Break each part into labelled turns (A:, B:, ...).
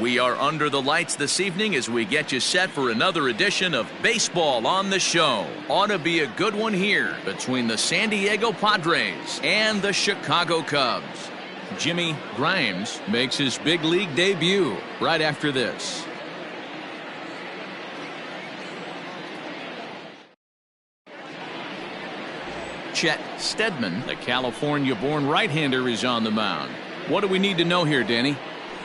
A: We are under the lights this evening as we get you set for another edition of Baseball on the Show. Ought to be a good one here between the San Diego Padres and the Chicago Cubs. Jimmy Grimes makes his big league debut right after this. Chet Steadman, the California-born right-hander, is on the mound. What do we need to know here, Danny?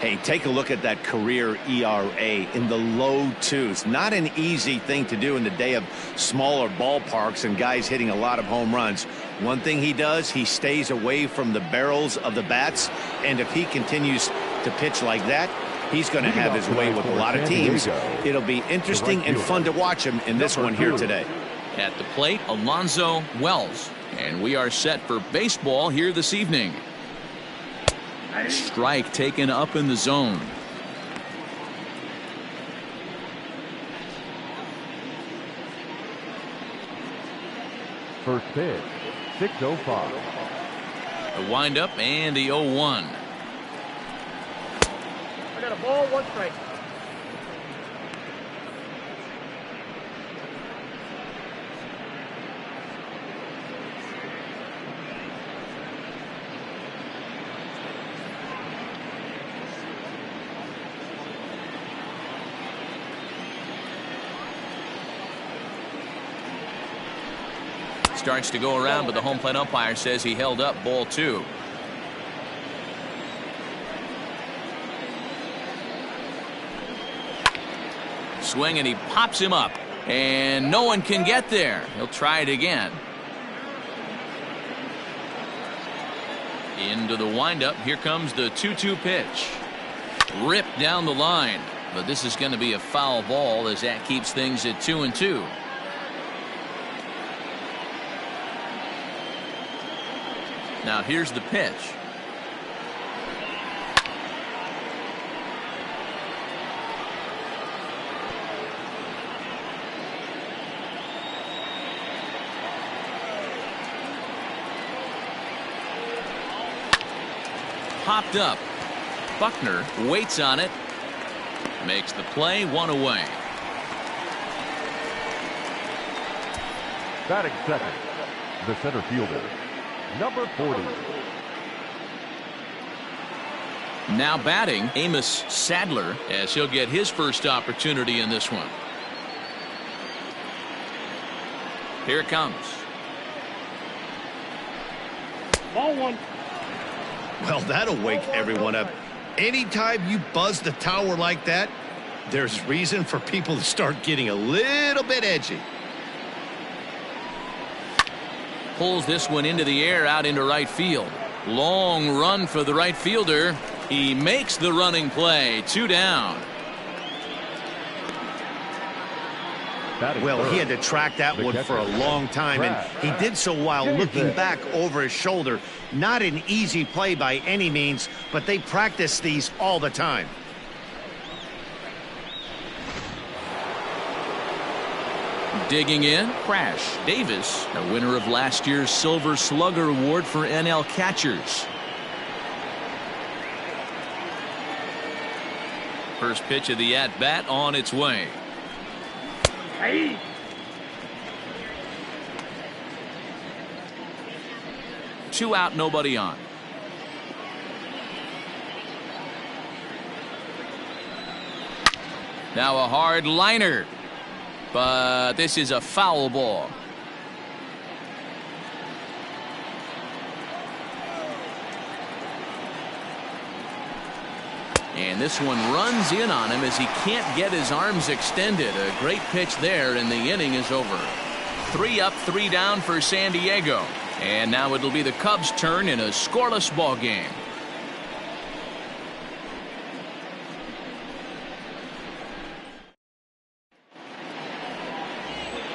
B: Hey, take a look at that career ERA in the low twos. Not an easy thing to do in the day of smaller ballparks and guys hitting a lot of home runs. One thing he does, he stays away from the barrels of the bats, and if he continues to pitch like that, he's going to have his way with a lot of teams. It'll be interesting and fun to watch him in this one here today.
A: At the plate, Alonzo Wells, and we are set for baseball here this evening. Strike taken up in the zone.
C: First pitch, 6:05.
A: The windup and the 0-1.
D: I got a ball, 1 strike.
A: Starts to go around, but the home plate umpire says he held up ball 2. Swing, and he pops him up, and no one can get there. He'll try it again. Into the windup. Here comes the 2-2 pitch. Ripped down the line, but this is going to be a foul ball as that keeps things at 2-2. Now here's the pitch. Popped up. Buckner waits on it. Makes the play, 1 away.
C: Batting second, the center fielder, number 40.
A: Now batting, Amos Sadler, as he'll get his first opportunity in this one. Here it comes.
D: Ball 1.
B: Well, that'll wake everyone up. Anytime you buzz the tower like that, there's reason for people to start getting a little bit edgy.
A: Pulls this one into the air out into right field. Long run for the right fielder. He makes the running play. 2 down.
B: Well, he had to track that one for a long time, and he did so while looking back over his shoulder. Not an easy play by any means, but they practice these all the time.
A: Digging in, Crash Davis, the winner of last year's Silver Slugger Award for NL catchers. First pitch of the at-bat on its way.
D: Hey.
A: Two out, nobody on. Now a hard liner, but this is a foul ball. And this one runs in on him as he can't get his arms extended. A great pitch there, and the inning is over. 3 up, 3 down for San Diego. And now it'll be the Cubs' turn in a scoreless ball game.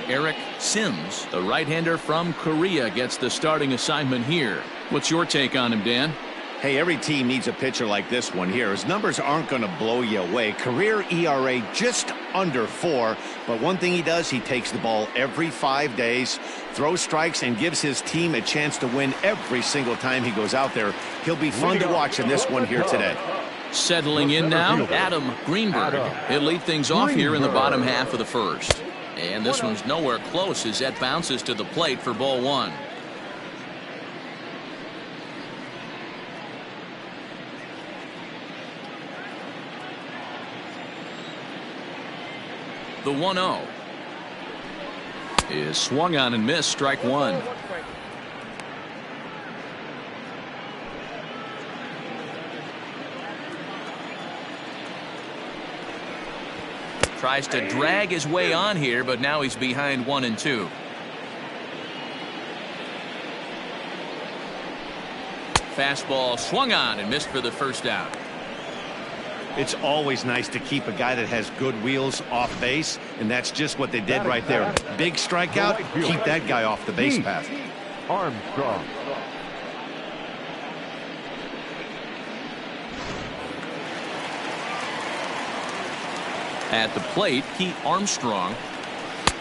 A: Eric Sims, the right-hander from Korea, gets the starting assignment here. What's your take on him, Dan?
B: Hey, every team needs a pitcher like this one here. His numbers aren't going to blow you away. Career ERA just under 4. But one thing he does, he takes the ball every 5 days, throws strikes, and gives his team a chance to win every single time he goes out there. He'll be fun to watch in this one here today.
A: Settling in now, Adam Greenberg. He'll lead things off here in the bottom half of the first. And this one's nowhere close as that bounces to the plate for ball one. The 1-0 is swung on and missed, strike one. Tries to drag his way on here, but now he's behind 1-2. Fastball swung on and missed for the first out.
B: It's always nice to keep a guy that has good wheels off base, and that's just what they did right there. Big strikeout, keep that guy off the base path.
C: Armstrong.
A: At the plate, Pete Armstrong,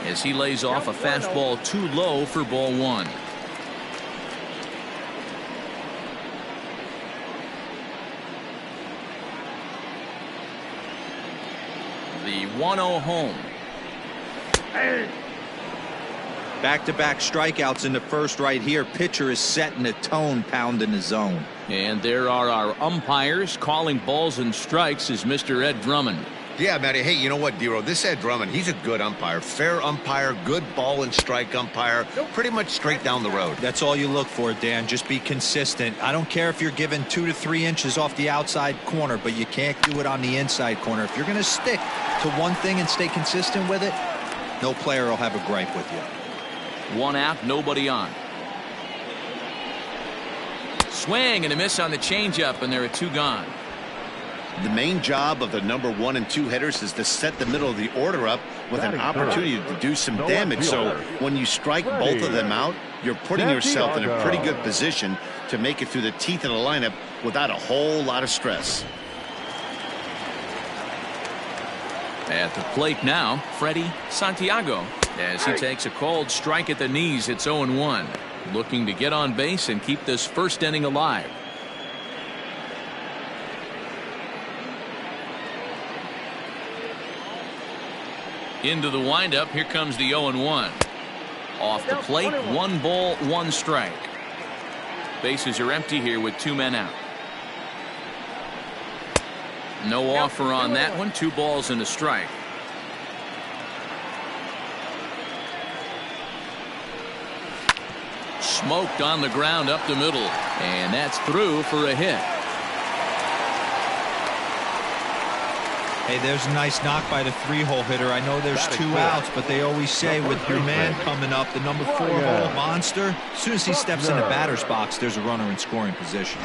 A: as he lays off a fastball too low for ball one. The 1-0 home.
E: Back-to-back strikeouts in the first right here. Pitcher is setting the tone, pounding the zone.
A: And there are our umpires calling balls and strikes is Mr. Ed Drummond.
B: Yeah, Matty. Hey, you know what, Dero? This Ed Drummond, he's a good umpire. Fair umpire, good ball and strike umpire. Pretty much straight down the road.
E: That's all you look for, Dan. Just be consistent. I don't care if you're given 2 to 3 inches off the outside corner, but you can't do it on the inside corner. If you're going to stick to one thing and stay consistent with it, no player will have a gripe with you.
A: One out, nobody on. Swing and a miss on the changeup, and there are two gone.
B: The main job of the number 1 and 2 hitters is to set the middle of the order up with an opportunity to do some damage. So when you strike both of them out, you're putting yourself in a pretty good position to make it through the teeth of the lineup without a whole lot of stress.
A: At the plate now, Freddie Santiago, as he takes a called strike at the knees. It's 0-1. Looking to get on base and keep this first inning alive. Into the windup. Here comes the 0-1. Off the plate, 1 ball, 1 strike. Bases are empty here with 2 men out. No offer on that one. 2 balls and a strike. Smoked on the ground up the middle, and that's through for a hit.
E: Hey, there's a nice knock by the 3-hole hitter. I know there's 2 outs, but they always say with your man coming up, the number 4-hole monster, as soon as he steps in the batter's box, there's a runner in scoring position.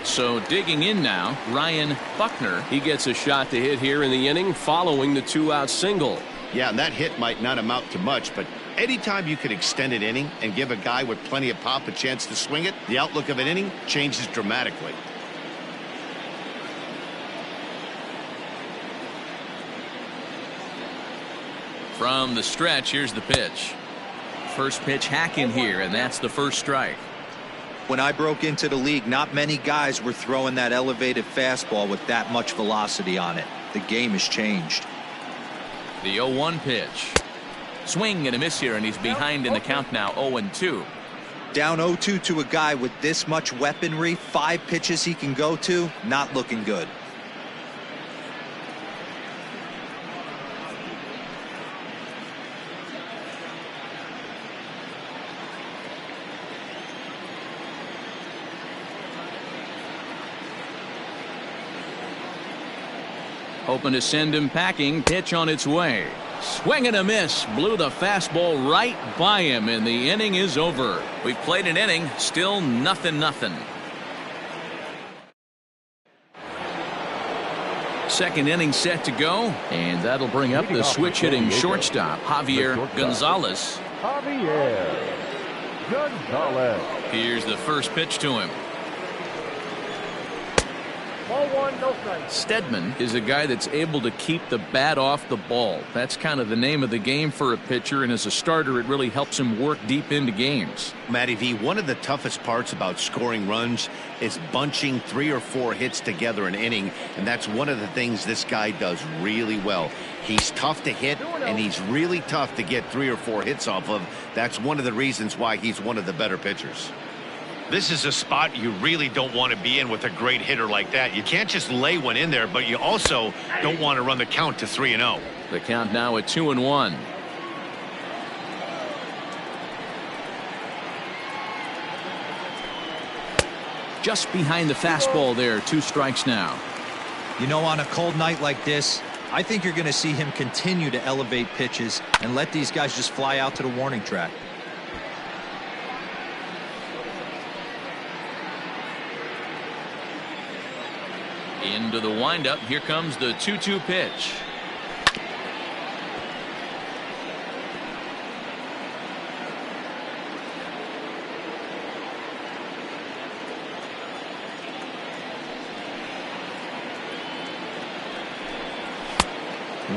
A: So digging in now, Ryan Buckner. He gets a shot to hit here in the inning following the 2-out single.
B: Yeah, and that hit might not amount to much, but anytime you can extend an inning and give a guy with plenty of pop a chance to swing it, the outlook of an inning changes dramatically.
A: From the stretch, here's the pitch. First pitch hacking here, and that's the first strike.
E: When I broke into the league, not many guys were throwing that elevated fastball with that much velocity on it. The game has changed.
A: The 0-1 pitch. Swing and a miss here, and he's behind in the count now, 0-2.
E: Down 0-2 to a guy with this much weaponry, 5 pitches he can go to, not looking good.
A: Hoping to send him packing. Pitch on its way. Swing and a miss. Blew the fastball right by him, and the inning is over. We've played an inning. Still 0-0. Second inning set to go, and that'll bring up the switch hitting shortstop, Javier Gonzalez.
C: Javier Gonzalez.
A: Here's the first pitch to him.
D: Ball one, no strike.
A: Stedman is a guy that's able to keep the bat off the ball. That's kind of the name of the game for a pitcher, and as a starter it really helps him work deep into games.
B: Matty V, one of the toughest parts about scoring runs is bunching 3 or 4 hits together an inning, and that's one of the things this guy does really well. He's tough to hit, and he's really tough to get 3 or 4 hits off of. That's one of the reasons why he's one of the better pitchers.
F: This is a spot you really don't want to be in with a great hitter like that. You can't just lay one in there, but you also don't want to run the count to 3-0.
A: The count now at 2-1. Just behind the fastball there. 2 strikes now.
E: You know, on a cold night like this, I think you're going to see him continue to elevate pitches and let these guys just fly out to the warning track.
A: Into the windup. Here comes the 2-2 pitch.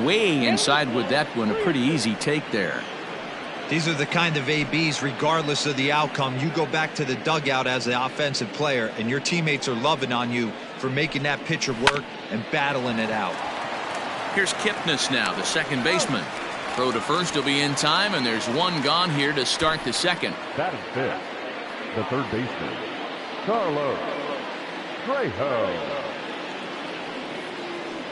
A: Way inside with that one. A pretty easy take there.
E: These are the kind of ABs, regardless of the outcome, you go back to the dugout as the offensive player, and your teammates are loving on you for making that pitcher work and battling it out.
A: Here's Kipnis now, the second baseman. Throw to first will be in time, and there's one gone here to start the second.
C: Batting fifth, the third baseman, Carlos Trejo.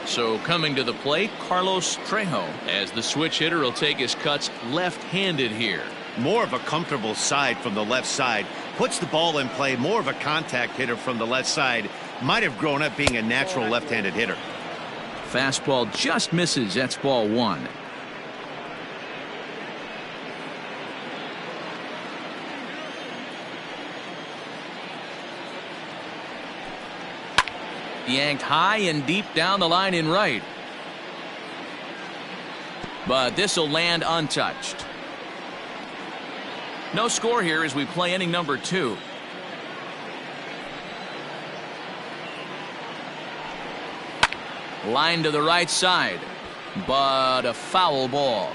A: So coming to the plate, Carlos Trejo, as the switch hitter will take his cuts left-handed here.
B: More of a comfortable side from the left side. Puts the ball in play. More of a contact hitter from the left side. Might have grown up being a natural left-handed hitter.
A: Fastball just misses. That's ball 1. Yanked high and deep down the line in right. But this will land untouched. No score here as we play inning number 2. Line to the right side, but a foul ball.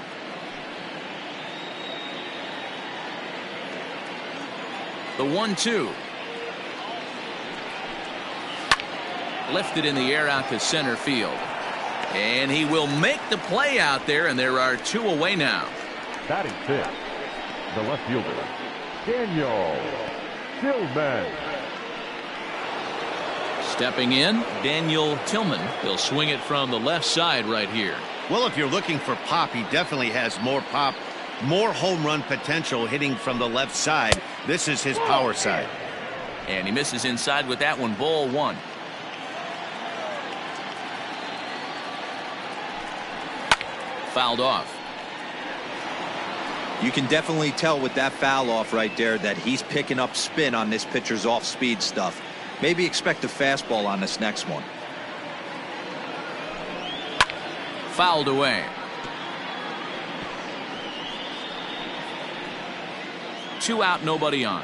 A: The 1-2. Lifted in the air out to center field. And he will make the play out there, and there are 2 away now.
C: Batting fifth, the left fielder, Daniel Tillman.
A: Stepping in, Daniel Tillman. He'll swing it from the left side right here.
B: Well, if you're looking for pop, he definitely has more pop, more home run potential hitting from the left side. This is his power side.
A: And he misses inside with that one. Ball 1. Fouled off.
E: You can definitely tell with that foul off right there that he's picking up spin on this pitcher's off-speed stuff. Maybe expect a fastball on this next one.
A: Fouled away. 2 out, nobody on.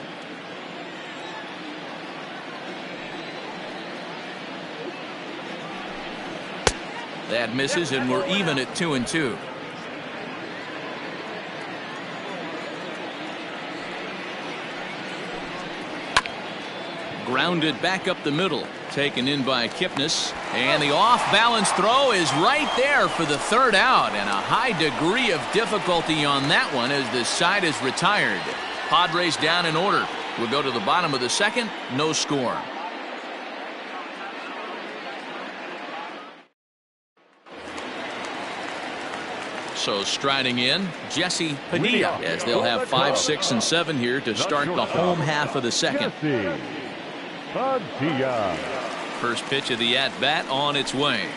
A: That misses, and we're even at 2-2. Grounded back up the middle. Taken in by Kipnis. And the off-balance throw is right there for the 3rd out. And a high degree of difficulty on that one as the side is retired. Padres down in order. We'll go to the bottom of the 2nd. No score. So striding in, Jesse Padilla, as they'll have 5, 6, and 7 here to start the home half of the 2nd.
C: Jesse Padilla.
A: First pitch of the at-bat on its way.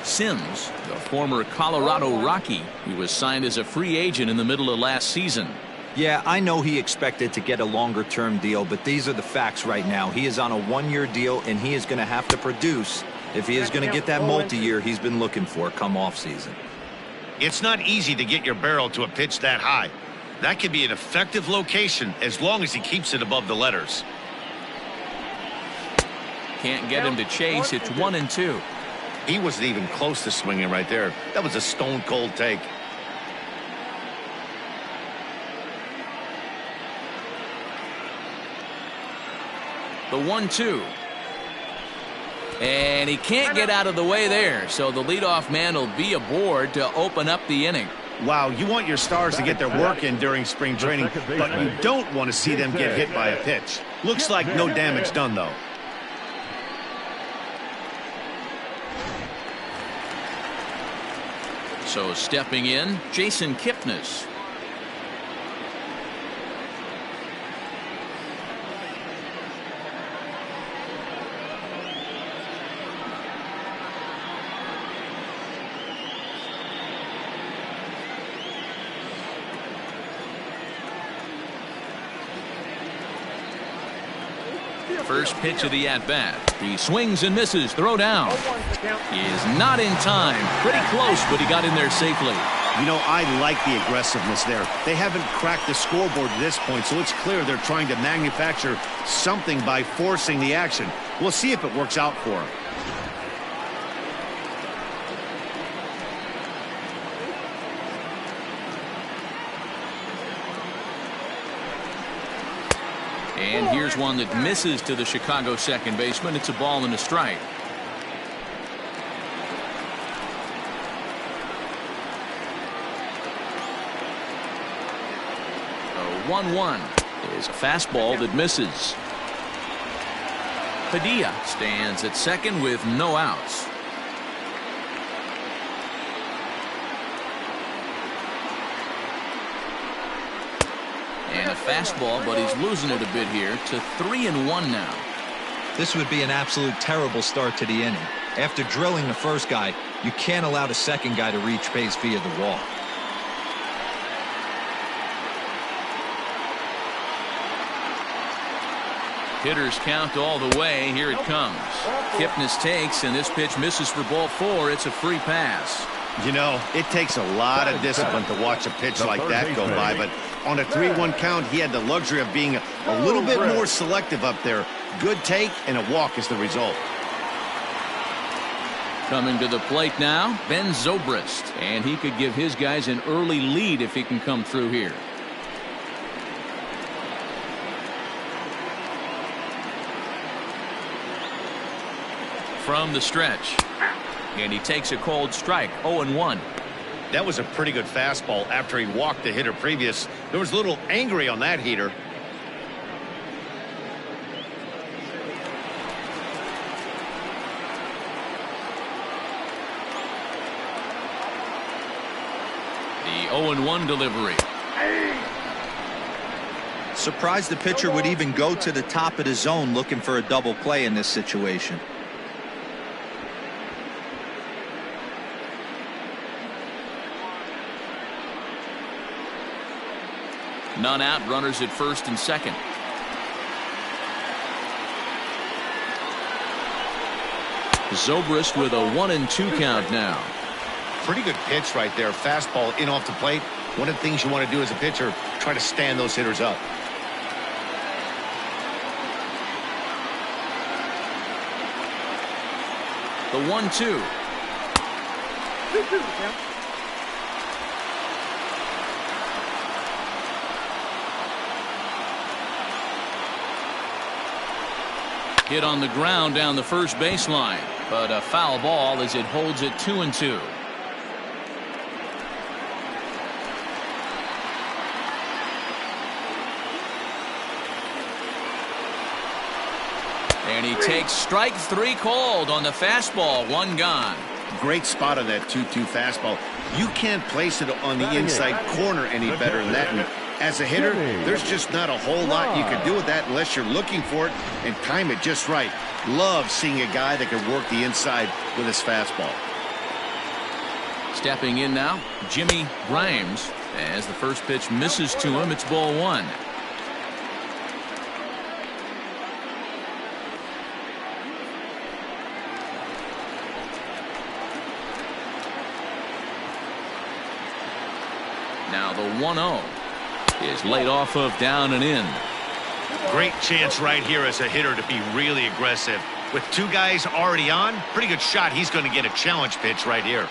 A: Sims, the former Colorado Rocky, he was signed as a free agent in the middle of last season.
E: Yeah, I know he expected to get a longer-term deal, but these are the facts right now. He is on a 1-year deal, and he is going to have to produce if he is going to get that multi-year he's been looking for come off-season.
F: It's not easy to get your barrel to a pitch that high. That could be an effective location as long as he keeps it above the letters.
A: Can't get him to chase. It's 1-2.
B: He wasn't even close to swinging right there. That was a stone cold take.
A: The 1-2. And he can't get out of the way there, so the leadoff man will be aboard to open up the inning.
B: Wow, you want your stars to get their work in during spring training, but you don't want to see them get hit by a pitch. Looks like no damage done, though.
A: So stepping in, Jason Kipnis. First pitch of the at-bat. He swings and misses. Throw down. He is not in time. Pretty close, but he got in there safely.
B: You know, I like the aggressiveness there. They haven't cracked the scoreboard at this point, so it's clear they're trying to manufacture something by forcing the action. We'll see if it works out for them.
A: And here's one that misses to the Chicago second baseman. It's a ball and a strike. The 1-1 is a fastball that misses. Padilla stands at second with no outs. And a fastball, but he's losing it a bit here to 3-1 now.
E: This would be an absolute terrible start to the inning. After drilling the first guy, you can't allow the second guy to reach base via the wall.
A: Hitters count all the way. Here it comes. Kipnis takes, and this pitch misses for ball 4. It's a free pass.
B: You know, it takes a lot of discipline to watch a pitch like that go by, but on a 3-1 count, he had the luxury of being a little bit more selective up there. Good take, and a walk is the result.
A: Coming to the plate now, Ben Zobrist, and he could give his guys an early lead if he can come through here. From the stretch, and he takes a cold strike. 0-1.
B: That was a pretty good fastball after he walked the hitter previous. There was a little angry on that heater.
A: The 0-1 delivery.
E: Surprised the pitcher would even go to the top of the zone looking for a double play in this situation.
A: None out, runners at first and second. Zobrist with a 1-2 count now.
B: Pretty good pitch right there. Fastball in off the plate. One of the things you want to do as a pitcher, try to stand those hitters up.
A: The 1-2. Hit on the ground down the first baseline, but a foul ball as it holds it 2-2. And he takes strike 3 called on the fastball. 1 gone.
B: Great spot on that 2-2 fastball. You can't place it on the inside corner any better than that. And as a hitter, there's just not a whole lot you can do with that unless you're looking for it and time it just right. Love seeing a guy that can work the inside with his fastball.
A: Stepping in now, Jimmy Grimes. As the first pitch misses to him, it's ball 1. Now the 1-0 is laid off of down and in.
F: Great chance right here as a hitter to be really aggressive. With two guys already on, pretty good shot. He's going to get a challenge pitch right here.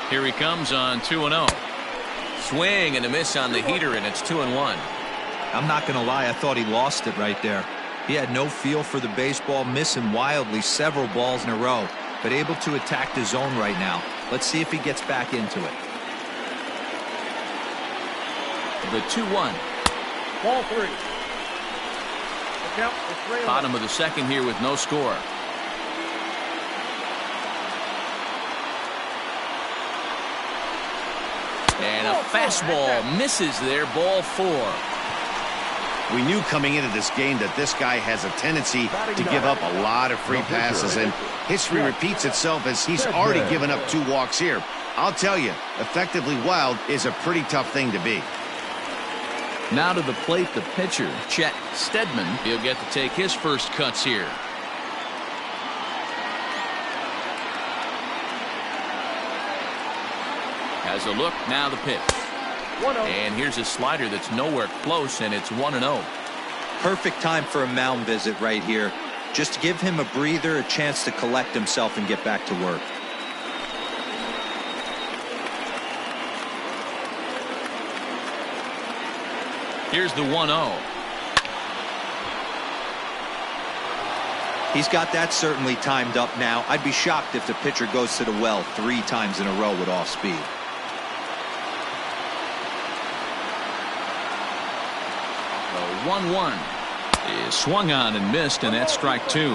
A: Here he comes on 2-0. Swing and a miss on the heater, and it's 2-1.
E: I'm not going to lie, I thought he lost it right there. He had no feel for the baseball, missing wildly several balls in a row, but able to attack the zone right now. Let's see if he gets back into it.
A: The 2-1.
D: Ball 3. The count is 3-0.
A: Bottom of the second here with no score. And a fastball misses there, ball 4.
B: We knew coming into this game that this guy has a tendency to give up a lot of free passes, and history repeats itself as he's already given up 2 walks here. I'll tell you, effectively wild is a pretty tough thing to be.
A: Now to the plate, the pitcher, Chet Steadman. He'll get to take his first cuts here. Has a look, now the pitch. And here's a slider that's nowhere close, and it's 1-0.
E: Perfect time for a mound visit right here. Just to give him a breather, a chance to collect himself and get back to work.
A: Here's the 1-0.
E: He's got that certainly timed up now. I'd be shocked if the pitcher goes to the well 3 times in a row with off speed.
A: The 1-1 is swung on and missed, and that's strike 2.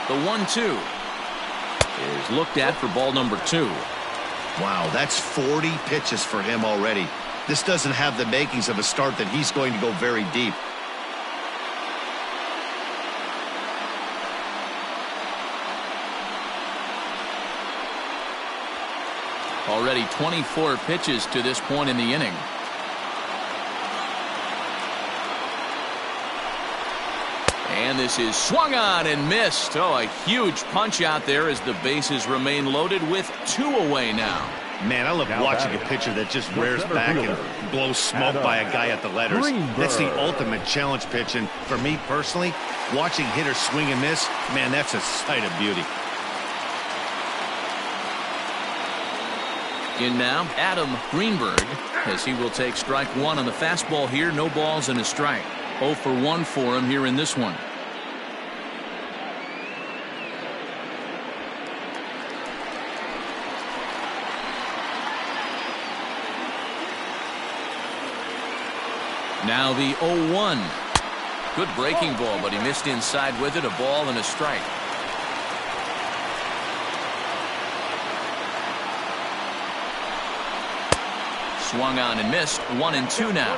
A: The 1-2 is looked at for ball number 2.
B: Wow, that's 40 pitches for him already. This doesn't have the makings of a start that he's going to go very deep.
A: Already 24 pitches to this point in the inning. And this is swung on and missed. Oh, a huge punch out there as the bases remain loaded with 2 away now.
B: Man, I love watching a pitcher that just rears back and blows smoke by a guy at the letters. That's the ultimate challenge pitch, and for me personally, watching hitters swing and miss, man, that's a sight of beauty.
A: In now, Adam Greenberg, as he will take strike 1 on the fastball here. No balls and a strike. 0 for 1 for him here in this one. Now the 0-1. Good breaking ball, but he missed inside with it. A ball and a strike. Swung on and missed. 1-2 now.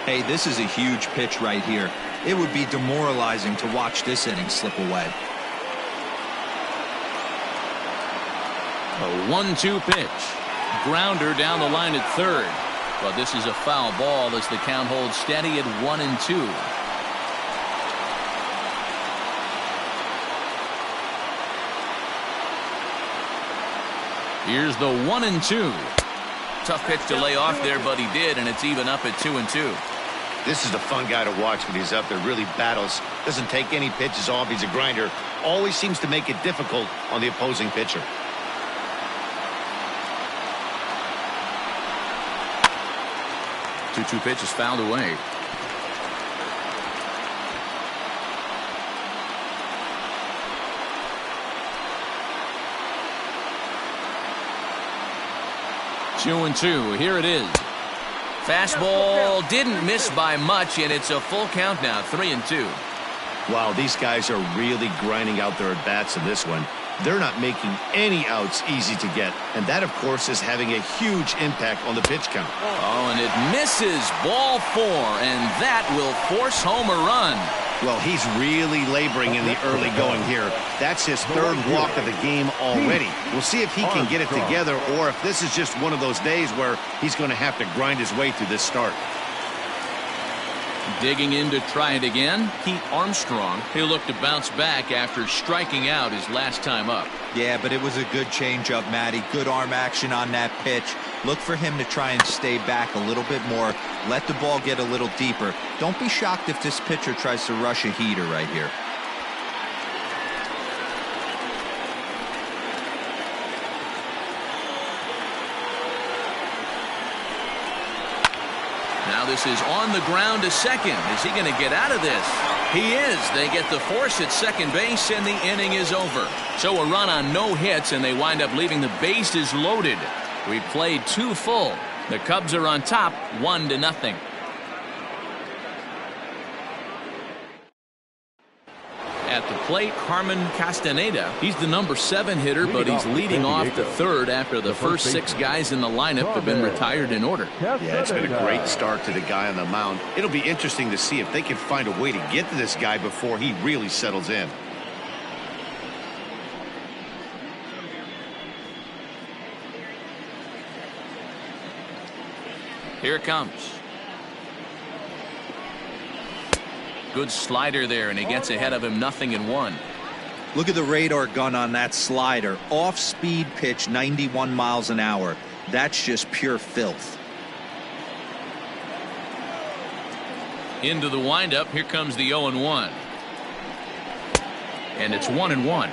E: Hey, this is a huge pitch right here. It would be demoralizing to watch this inning slip away.
A: A 1-2 pitch. Grounder down the line at third. But this is a foul ball as the count holds steady at 1-2. Here's the 1-2. Tough pitch to lay off there, but he did, and it's even up at 2-2.
F: This is a fun guy to watch when he's up there. Really battles. Doesn't take any pitches off. He's a grinder. Always seems to make it difficult on the opposing pitcher.
A: Two pitches fouled away. Two and two. Here it is. Fastball didn't miss by much, and it's a full count now. 3-2.
B: Wow, these guys are really grinding out their at-bats in this one. They're not making any outs easy to get, and that, of course, is having a huge impact on the pitch count.
A: Oh, and it misses. Ball 4, and that will force home a run.
B: Well, he's really laboring in the early going here. That's his 3rd walk of the game already. We'll see if he can get it together, or if this is just one of those days where he's going to have to grind his way through this start.
A: Digging in to try it again, Pete Armstrong. He'll look to bounce back after striking out his last time up.
E: Yeah, but it was a good changeup, Matty. Good arm action on that pitch. Look for him to try and stay back a little bit more. Let the ball get a little deeper. Don't be shocked if this pitcher tries to rush a heater right here.
A: Now this is on the ground to second. Is he going to get out of this? He is. They get the force at second base, and the inning is over. So a run on no hits, and they wind up leaving the bases loaded. We played 2 full. The Cubs are on top, 1-0. At the plate, Carmen Castaneda. He's the number 7 hitter, but he's leading off the third after the first 6 guys in the lineup have been retired in order.
B: Yeah, it's been a great start to the guy on the mound. It'll be interesting to see if they can find a way to get to this guy before he really settles in.
A: Here it comes. Good slider there, and he gets ahead of him, 0-1.
E: Look at the radar gun on that slider. Off-speed pitch, 91 miles an hour. That's just pure filth.
A: Into the windup. Here comes the 0-1. And it's 1-1.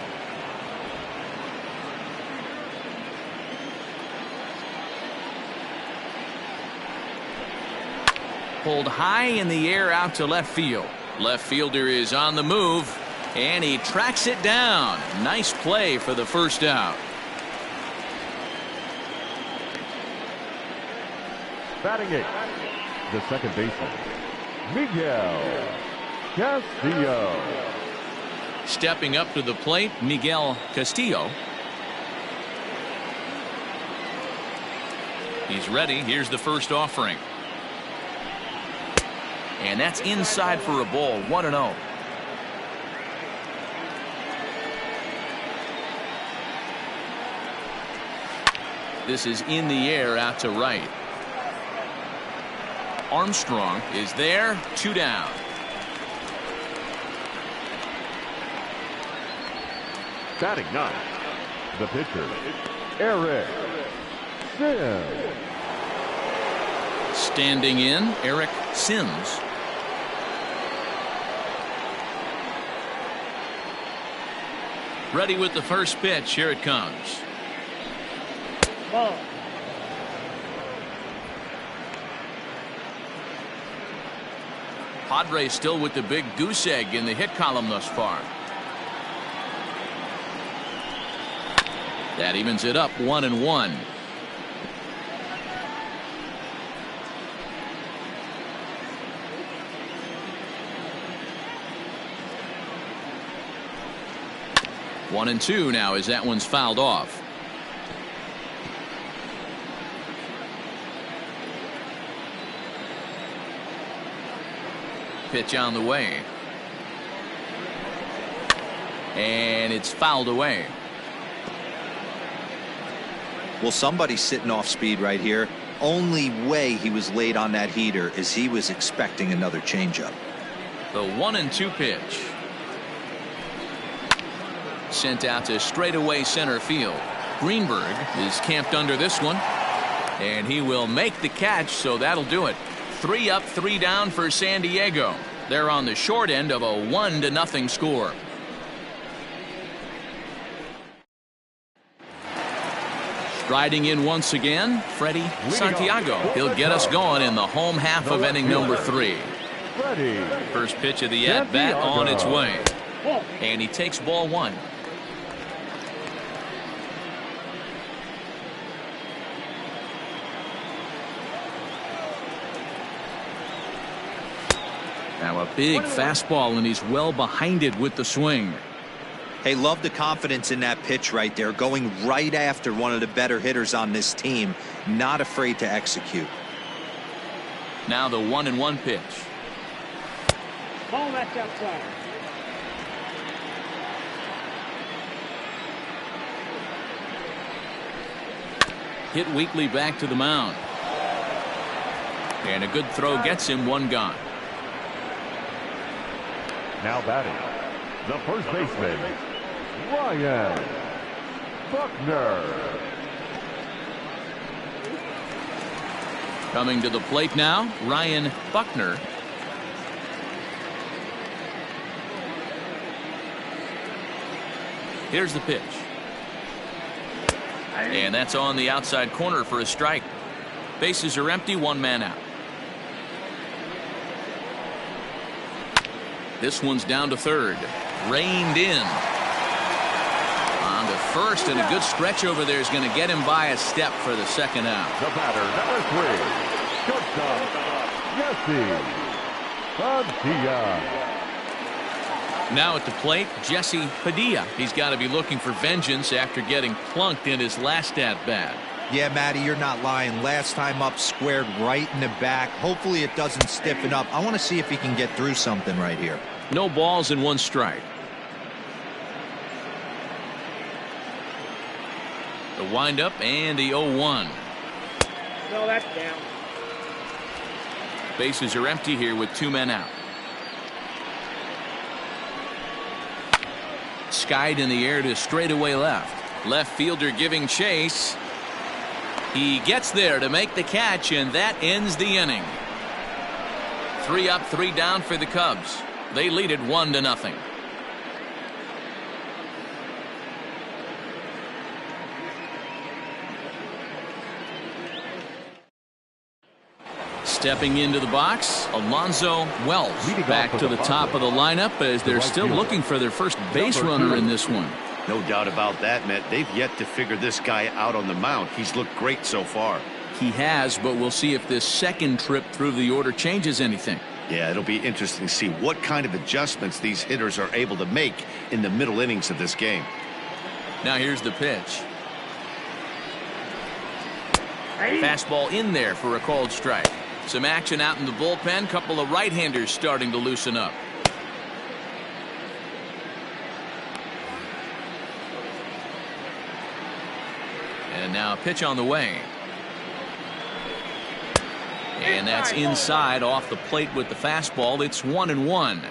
A: Pulled high in the air out to left field. Left fielder is on the move, and he tracks it down. Nice play for the first out.
C: Batting 8, the second baseman, Miguel Castillo.
A: Stepping up to the plate, Miguel Castillo. He's ready. Here's the first offering. And that's inside for a ball, 1-0. This is in the air out to right. Armstrong is there, 2 down.
C: Batting 9, the pitcher, Eric Sims.
A: Standing in, Eric Sims. Ready with the first pitch. Here it comes.
D: Ball.
A: Padres still with the big goose egg in the hit column thus far. That evens it up, 1-1. One and 2 now as that one's fouled off. Pitch on the way. And it's fouled away.
E: Well, somebody's sitting off speed right here. Only way he was late on that heater is he was expecting another changeup.
A: The 1-2 pitch. Sent out to straightaway center field. Greenberg is camped under this one, and he will make the catch, so that'll do it. 3 up, 3 down for San Diego. They're on the short end of a 1-0 score. Striding in once again, Freddie Santiago. He'll get us going in the home half of inning number 3. First pitch of the at-bat on its way. And he takes ball 1. Now a big fastball, and he's well behind it with the swing.
E: Hey, love the confidence in that pitch right there, going right after one of the better hitters on this team, not afraid to execute.
A: Now the 1-1 pitch.
D: Ball, that's outside.
A: Hit weakly back to the mound. And a good throw gets him 1 gone.
C: Now batting, the first baseman, Ryan Buckner.
A: Coming to the plate now, Ryan Buckner. Here's the pitch. And that's on the outside corner for a strike. Bases are empty, one man out. This one's down to third. Reined in. On to first, and a good stretch over there is going to get him by a step for the second out.
C: The batter, number 3, shortstop, Jesse Padilla.
A: Now at the plate, Jesse Padilla. He's got to be looking for vengeance after getting plunked in his last at-bat.
E: Yeah, Matty, you're not lying. Last time up, squared right in the back. Hopefully it doesn't stiffen up. I want to see if he can get through something right here.
A: No balls and one strike. The windup and the 0-1.
D: No, that's down.
A: Bases are empty here with two men out. Skied in the air to straightaway left. Left fielder giving chase. He gets there to make the catch, and that ends the inning. 3 up, 3 down for the Cubs. They lead it 1-0. Stepping into the box, Alonzo Wells back to the top of the lineup as they're still looking for their first base runner in this one.
B: No doubt about that, Matt. They've yet to figure this guy out on the mound. He's looked great so far.
A: He has, but we'll see if this second trip through the order changes anything.
B: Yeah, it'll be interesting to see what kind of adjustments these hitters are able to make in the middle innings of this game.
A: Now here's the pitch. Fastball in there for a called strike. Some action out in the bullpen. Couple of right-handers starting to loosen up. And now a pitch on the way. And that's inside off the plate with the fastball. It's 1-1.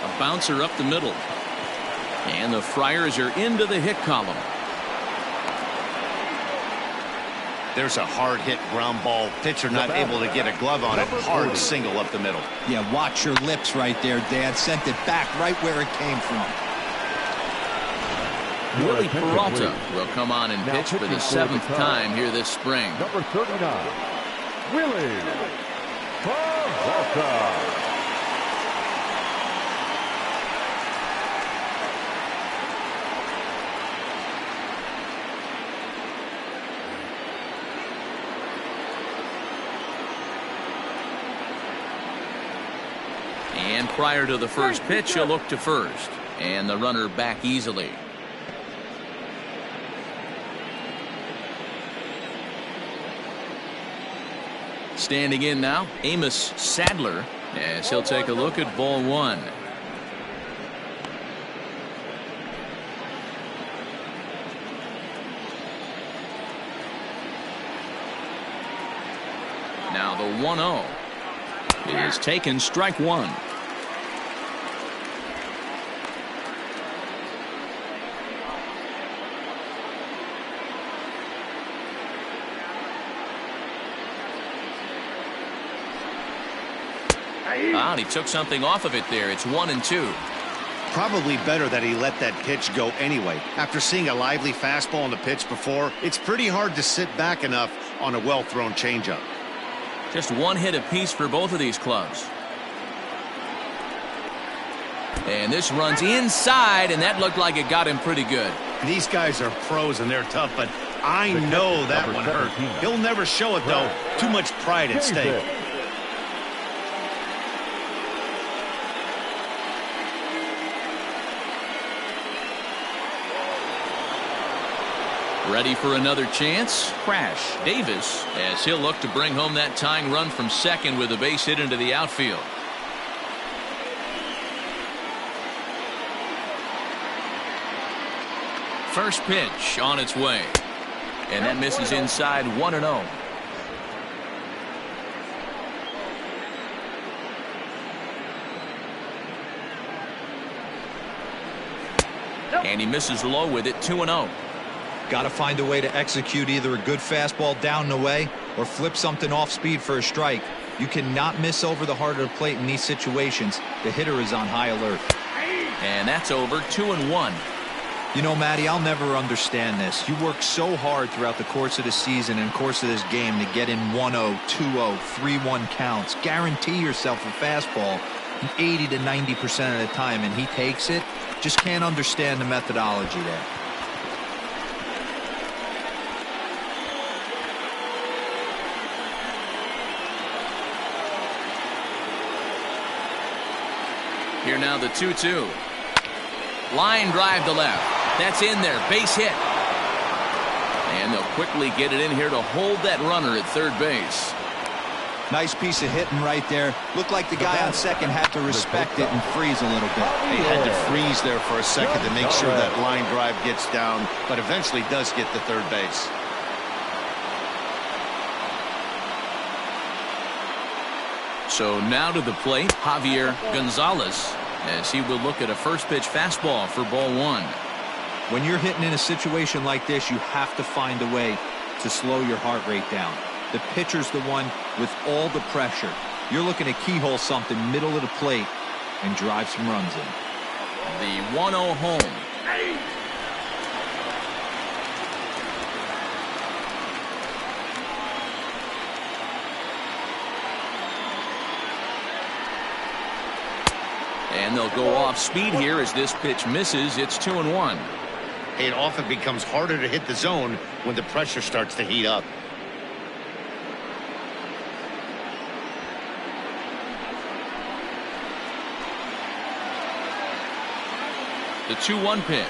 A: A bouncer up the middle. And the Friars are into the hit column.
B: There's a hard hit ground ball. Pitcher not able to get a glove on it. Hard single up the middle.
E: Yeah, watch your lips right there, Dan. Sent it back right where it came from.
A: Willie Peralta will come on and pitch for the 7th time here this spring.
C: Number 39, Willie Peralta.
A: And prior to the first pitch, he'll look to first. And the runner back easily. Standing in now, Amos Sadler, as he'll take a look at ball 1. Now the 1-0 is taken, strike 1. And he took something off of it there. It's 1-2.
B: Probably better that he let that pitch go anyway. After seeing a lively fastball on the pitch before, it's pretty hard to sit back enough on a well-thrown changeup.
A: Just one hit apiece for both of these clubs. And this runs inside, and that looked like it got him pretty good.
B: These guys are pros and they're tough, but I know that one hurt. He'll never show it, though. Too much pride at stake.
A: Ready for another chance? Crash Davis, as he'll look to bring home that tying run from second with a base hit into the outfield. First pitch on its way. And that misses inside 1-0. And he misses low with it, 2-0.
E: Got to find a way to execute either a good fastball down the way or flip something off speed for a strike. You cannot miss over the heart of the plate in these situations. The hitter is on high alert.
A: And that's over, 2-1.
E: You know, Matty, I'll never understand this. You work so hard throughout the course of the season and course of this game to get in 1-0, 2-0, 3-1 counts. Guarantee yourself a fastball 80 to 90% of the time, and he takes it. Just can't understand the methodology there.
A: Here now the 2-2. Line drive to left. That's in there. Base hit. And they'll quickly get it in here to hold that runner at third base.
E: Nice piece of hitting right there. Looked like the guy on second had to respect it and freeze a little bit.
B: He had to freeze there for a second to make sure that line drive gets down, but eventually does get to third base.
A: So now to the plate, Javier Gonzalez, as he will look at a first pitch fastball for ball one.
E: When you're hitting in a situation like this, you have to find a way to slow your heart rate down. The pitcher's the one with all the pressure. You're looking to keyhole something middle of the plate and drive some runs in.
A: The 1-0 home. And they'll go off speed here as this pitch misses. It's 2-1.
F: It often becomes harder to hit the zone when the pressure starts to heat up.
A: The 2-1 pitch.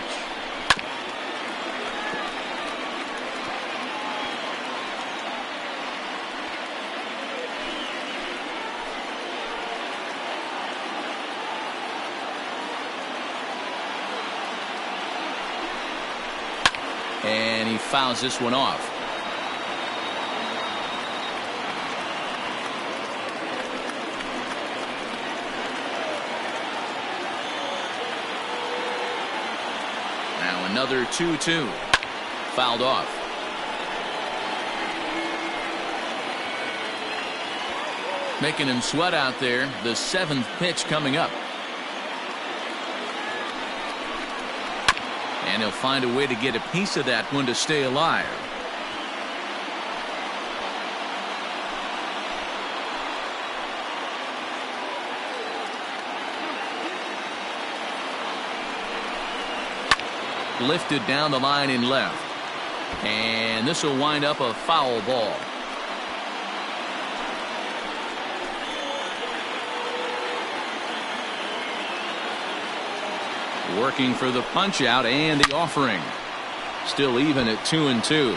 A: And he fouls this one off. Now another 2-2. Fouled off. Making him sweat out there. The 7th pitch coming up. And he'll find a way to get a piece of that one to stay alive. Lifted down the line in left. And this will wind up a foul ball. Working for the punch out and the offering. Still even at 2-2.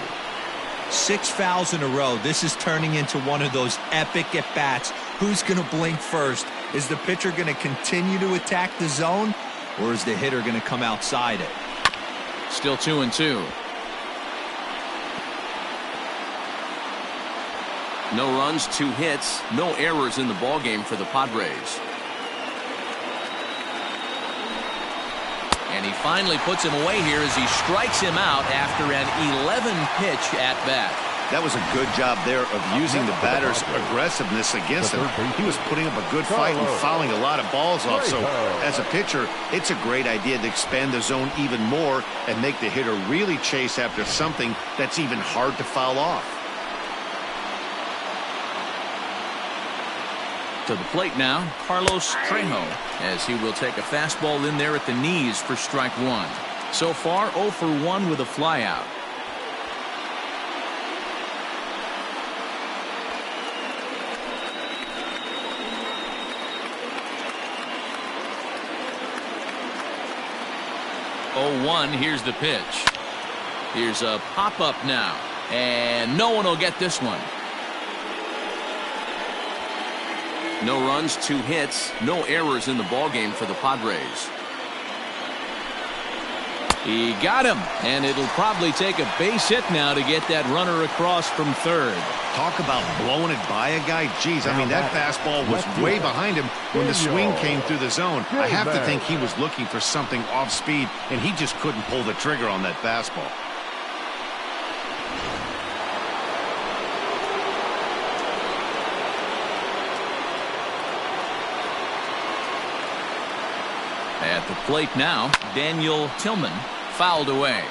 E: 6 fouls in a row. This is turning into one of those epic at bats. Who's going to blink first? Is the pitcher going to continue to attack the zone, or is the hitter going to come outside it?
A: Still 2-2. No runs, 2 hits, no errors in the ballgame for the Padres. And he finally puts him away here as he strikes him out after an 11-pitch at-bat.
B: That was a good job there of using the batter's aggressiveness against him. He was putting up a good fight and fouling a lot of balls off. So as a pitcher, it's a great idea to expand the zone even more and make the hitter really chase after something that's even hard to foul off.
A: To the plate now, Carlos Trejo, as he will take a fastball in there at the knees for strike one. So far, 0 for 1 with a flyout. Here's the pitch. Here's a pop-up now. And no one will get this one. No runs, 2 hits, no errors in the ballgame for the Padres. He got him, and it'll probably take a base hit now to get that runner across from third.
B: Talk about blowing it by a guy. Jeez, I mean, that fastball was way behind him when the swing came through the zone. I have to think he was looking for something off speed, and he just couldn't pull the trigger on that fastball.
A: At the plate now, Daniel Tillman fouled away.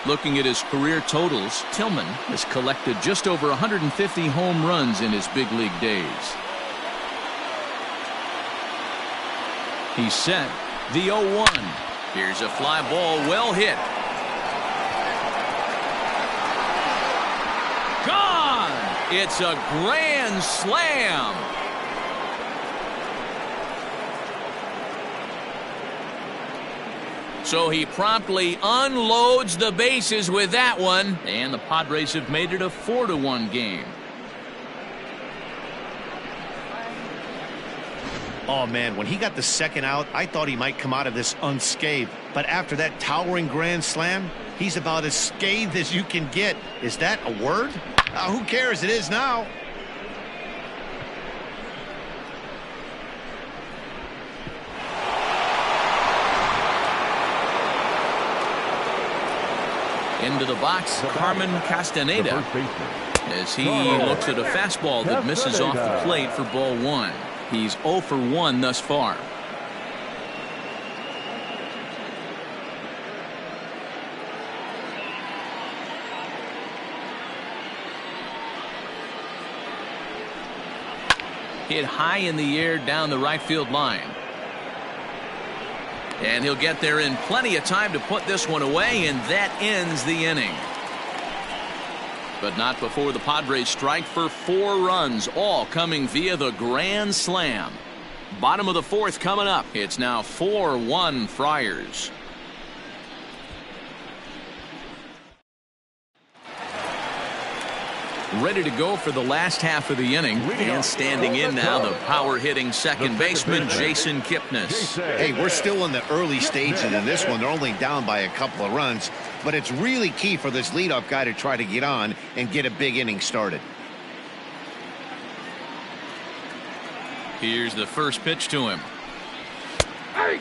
A: Looking at his career totals, Tillman has collected just over 150 home runs in his big league days. He's set. The 0-1. Here's a fly ball, well hit. Gone! It's a grand slam. So he promptly unloads the bases with that one, and the Padres have made it a 4-1 game.
B: Oh, man, when he got the second out, I thought he might come out of this unscathed. But after that towering grand slam, he's about as scathed as you can get. Is that a word? Who cares? It is now.
A: Into the box, Carmen Castaneda, as he looks at a fastball that misses off the plate for ball one. He's 0 for 1 thus far. Hit high in the air down the right field line. And he'll get there in plenty of time to put this one away, and that ends the inning. But not before the Padres strike for 4 runs, all coming via the grand slam. Bottom of the 4th coming up. It's now 4-1 Friars. Ready to go for the last half of the inning, and standing in now, the power-hitting second baseman, Jason Kipnis.
B: Hey, we're still in the early stages of this one. They're only down by a couple of runs, but it's really key for this leadoff guy to try to get on and get a big inning started.
A: Here's the first pitch to him. Hey!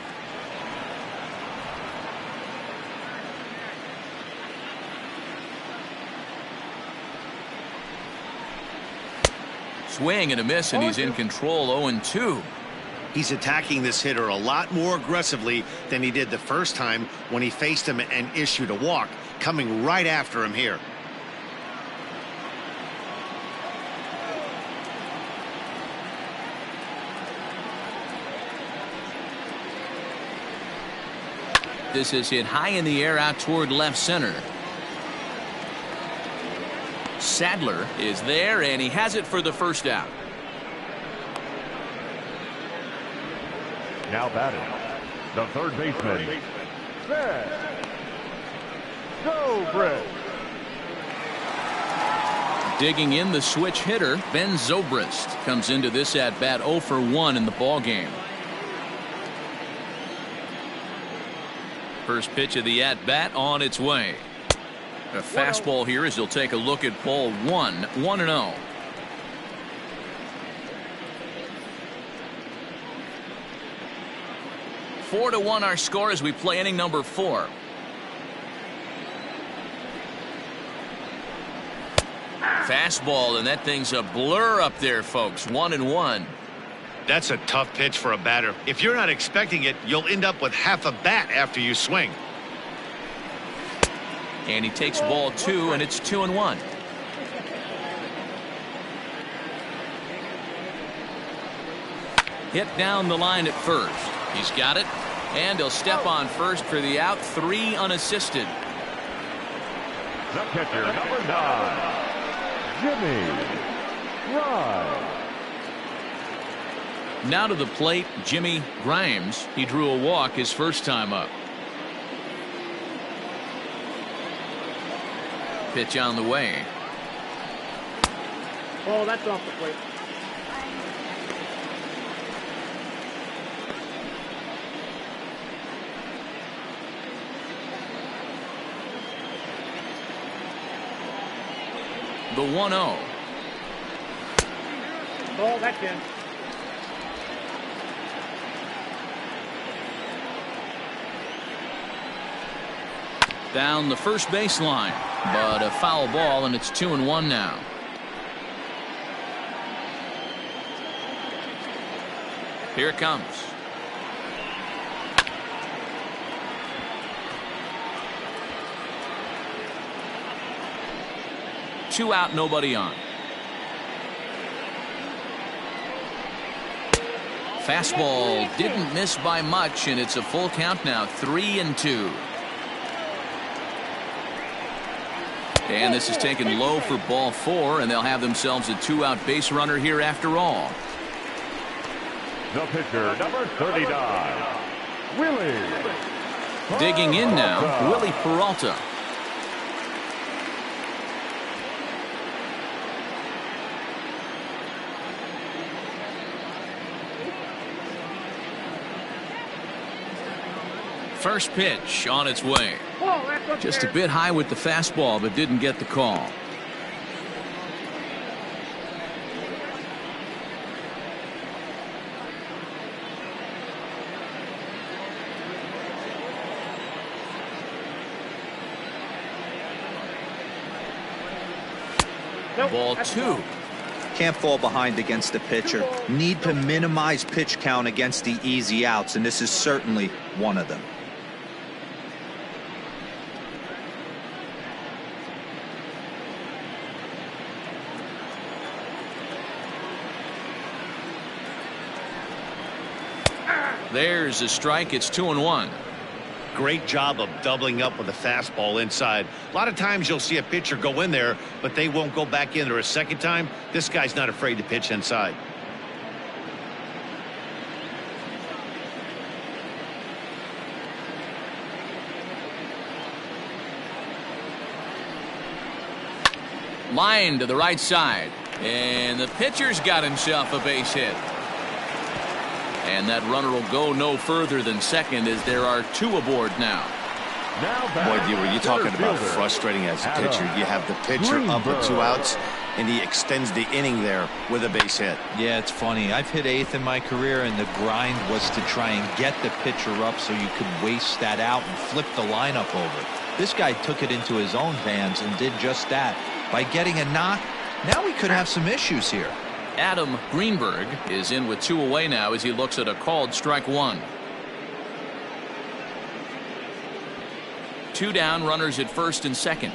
A: Swing and a miss, and he's in control. 0-2.
B: He's attacking this hitter a lot more aggressively than he did the first time when he faced him and issued a walk, coming right after him here.
A: This is hit high in the air out toward left center. Sadler is there, and he has it for the first out.
C: Now batting, the third baseman, Zobrist.
A: Digging in, the switch hitter, Ben Zobrist, comes into this at-bat 0 for 1 in the ballgame. First pitch of the at-bat on its way. A fastball here as he'll take a look at ball 1, 1-0. Four to 1 our score as we play inning number 4. Fastball, and that thing's a blur up there, folks. 1-1.
F: That's a tough pitch for a batter. If you're not expecting it, you'll end up with half a bat after you swing.
A: And he takes ball 2, and it's 2-1. Hit down the line at first. He's got it, and he'll step on first for the out. 3 unassisted.
C: The catcher, number 9, Jimmy Grimes.
A: Now to the plate, Jimmy Grimes. He drew a walk his first time up. Pitch on the way.
D: Oh, that's off the plate.
A: The 1-0.
D: Ball, that's in.
A: Down the first baseline, but a foul ball, and it's 2-1 now. Here it comes. Two out, nobody on. Fastball didn't miss by much, and it's a full count now, 3-2. And this is taken low for ball 4, and they'll have themselves a 2-out base runner here after all.
C: The pitcher, number 39, Willie.
A: Digging in now, Willie Peralta. First pitch on its way. Just a bit high with the fastball, but didn't get the call. Ball 2.
E: Can't fall behind against the pitcher. Need to minimize pitch count against the easy outs, and this is certainly one of them.
A: There's a strike. It's 2-1.
F: Great job of doubling up with a fastball inside. A lot of times you'll see a pitcher go in there, but they won't go back in there a second time. This guy's not afraid to pitch inside.
A: Line to the right side, and the pitcher's got himself a base hit. And that runner will go no further than second, as there are 2 aboard now.
B: Boy, D, were you talking about frustrating as a pitcher? You have the pitcher up with 2 outs, and he extends the inning there with a base hit.
E: Yeah, it's funny. I've hit 8th in my career, and the grind was to try and get the pitcher up so you could waste that out and flip the lineup over. This guy took it into his own hands and did just that. By getting a knock, now we could have some issues here.
A: Adam Greenberg is in with 2 away now as he looks at a called strike 1. 2 down, runners at first and second.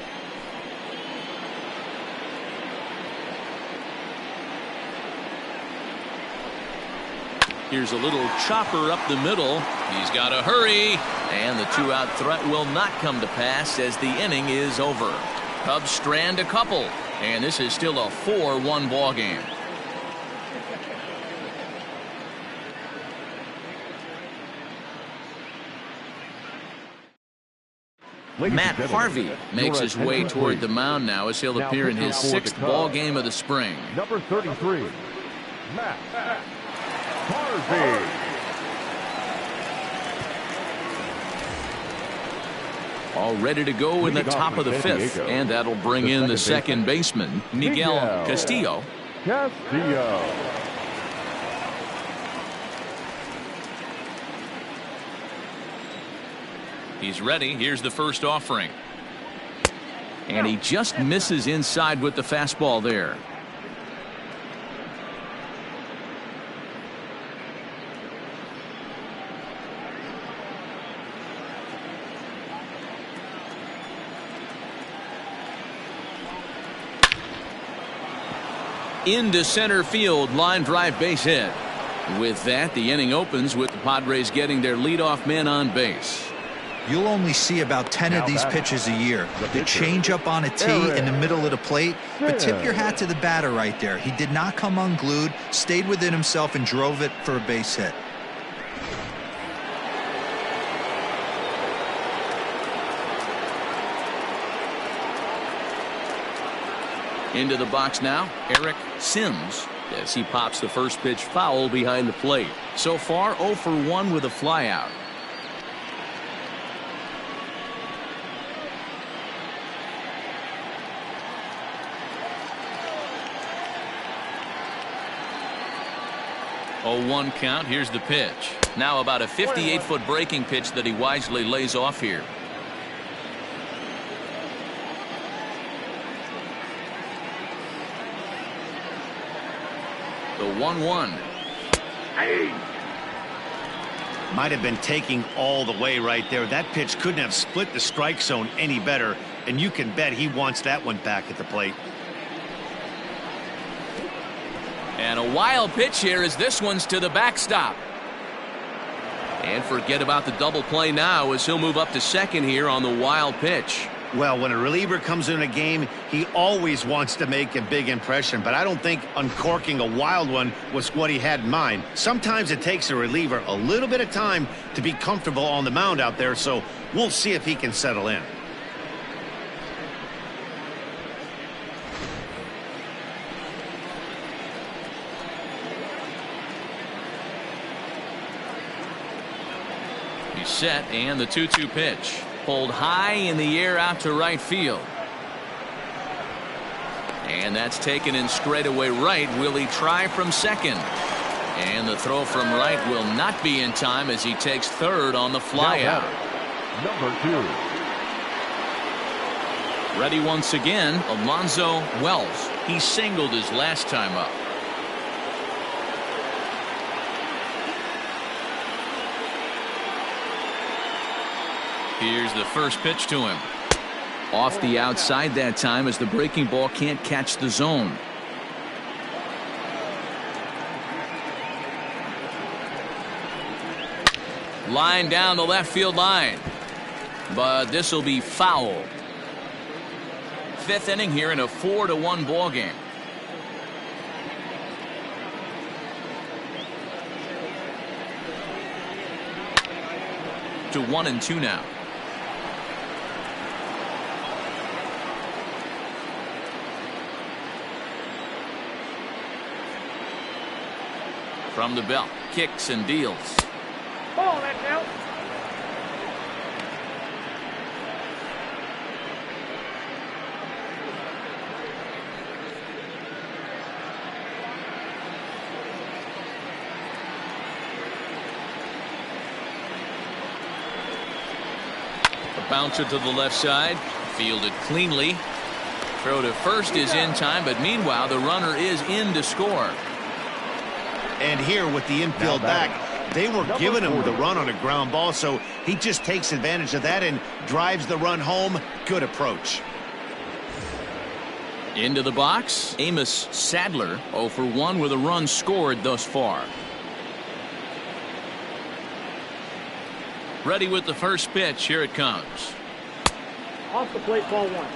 A: Here's a little chopper up the middle. He's got to hurry, and the 2-out threat will not come to pass as the inning is over. Cubs strand a couple, and this is still a 4-1 ball game. Matt Harvey makes his way toward the mound now as he'll appear in his 6th ball game of the spring.
C: Number 33, Matt Harvey.
A: All ready to go in the top of the 5th, and that'll bring in the second baseman, Miguel Castillo. He's ready. Here's the first offering. And he just misses inside with the fastball there. Into center field, line drive base hit. With that, the inning opens with the Padres getting their leadoff man on base.
E: You'll only see about 10 of these pitches a year. The changeup on a tee in the middle of the plate. But tip your hat to the batter right there. He did not come unglued, stayed within himself, and drove it for a base hit.
A: Into the box now, Eric Sims, as he pops the first pitch foul behind the plate. So far, 0 for 1 with a flyout. 0-1 count. Here's the pitch. Now about a 58-foot breaking pitch that he wisely lays off here. The 1-1.
F: Might have been taking all the way right there. That pitch couldn't have split the strike zone any better, and you can bet he wants that one back at the plate.
A: And a wild pitch here as this one's to the backstop. And forget about the double play now as he'll move up to second here on the wild pitch.
F: Well, when a reliever comes in a game, he always wants to make a big impression, but I don't think uncorking a wild one was what he had in mind. Sometimes it takes a reliever a little bit of time to be comfortable on the mound out there, so we'll see if he can settle in.
A: He's set, and the 2-2 pitch. Pulled high in the air out to right field. And that's taken in straightaway right. Will he try from second? And the throw from right will not be in time as he takes third on the flyout.
C: Number 2.
A: Ready once again, Alonzo Wells. He singled his last time up. Here's the first pitch to him. Off the outside that time as the breaking ball can't catch the zone. Line down the left field line. But this will be foul. Fifth inning here in a 4-1 ball game. To 1-2 now. From the belt, kicks and deals.
D: Ball, that's out.
A: A bouncer to the left side, fielded cleanly. Throw to first is in time, but meanwhile the runner is in to score.
F: And here with the infield back, they were giving him the run on a ground ball, so he just takes advantage of that and drives the run home. Good approach.
A: Into the box, Amos Sadler, 0 for 1 with a run scored thus far. Ready with the first pitch. Here it comes.
D: Off the plate, ball 1.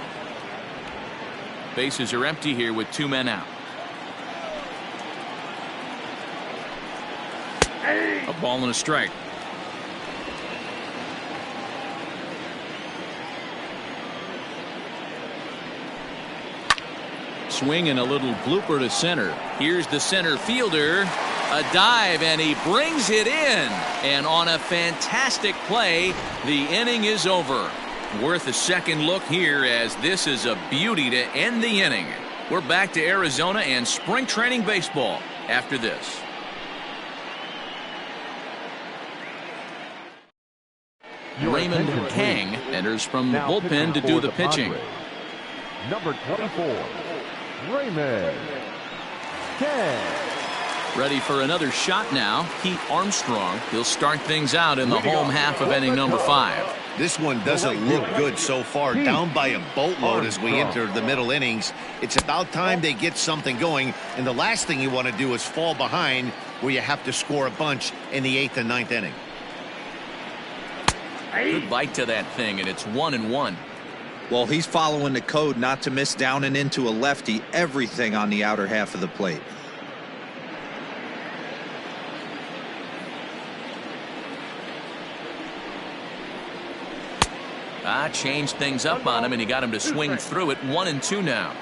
A: Bases are empty here with 2 men out. A ball and a strike. Swing and a little blooper to center. Here's the center fielder. A dive, and he brings it in. And on a fantastic play, the inning is over. Worth a second look here, as this is a beauty to end the inning. We're back to Arizona and spring training baseball after this. Raymond Kang enters from the bullpen to do the pitching.
C: Number 24, Raymond Kang.
A: Ready for another shot now. Pete Armstrong. He'll start things out in the home half of inning number 5.
F: This one doesn't look good so far. Down by a boatload as we enter the middle innings. It's about time they get something going, and the last thing you want to do is fall behind where you have to score a bunch in the 8th and 9th inning.
A: Good bite to that thing, and it's 1-1.
E: Well, he's following the code not to miss down and into a lefty. Everything on the outer half of the plate.
A: Changed things up on him, and he got him to swing through it. 1-2 now.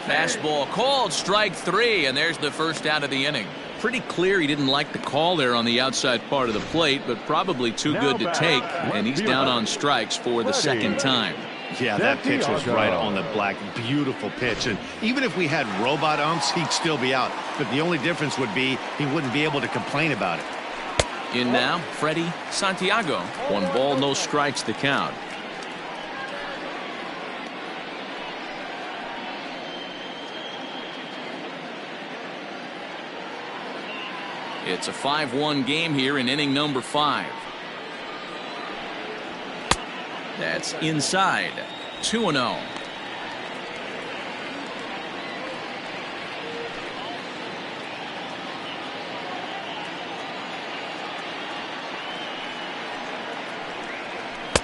A: Fastball called, strike 3, and there's the first out of the inning. Pretty clear he didn't like the call there on the outside part of the plate, but probably too good to take, and he's down on strikes for the second time.
F: Yeah, that pitch was right on the black. Beautiful pitch. And even if we had robot umps, he'd still be out. But the only difference would be he wouldn't be able to complain about it.
A: In now, Freddie Santiago. 1 ball, no strikes the count. It's a 5-1 game here in inning number 5. That's inside. 2-0.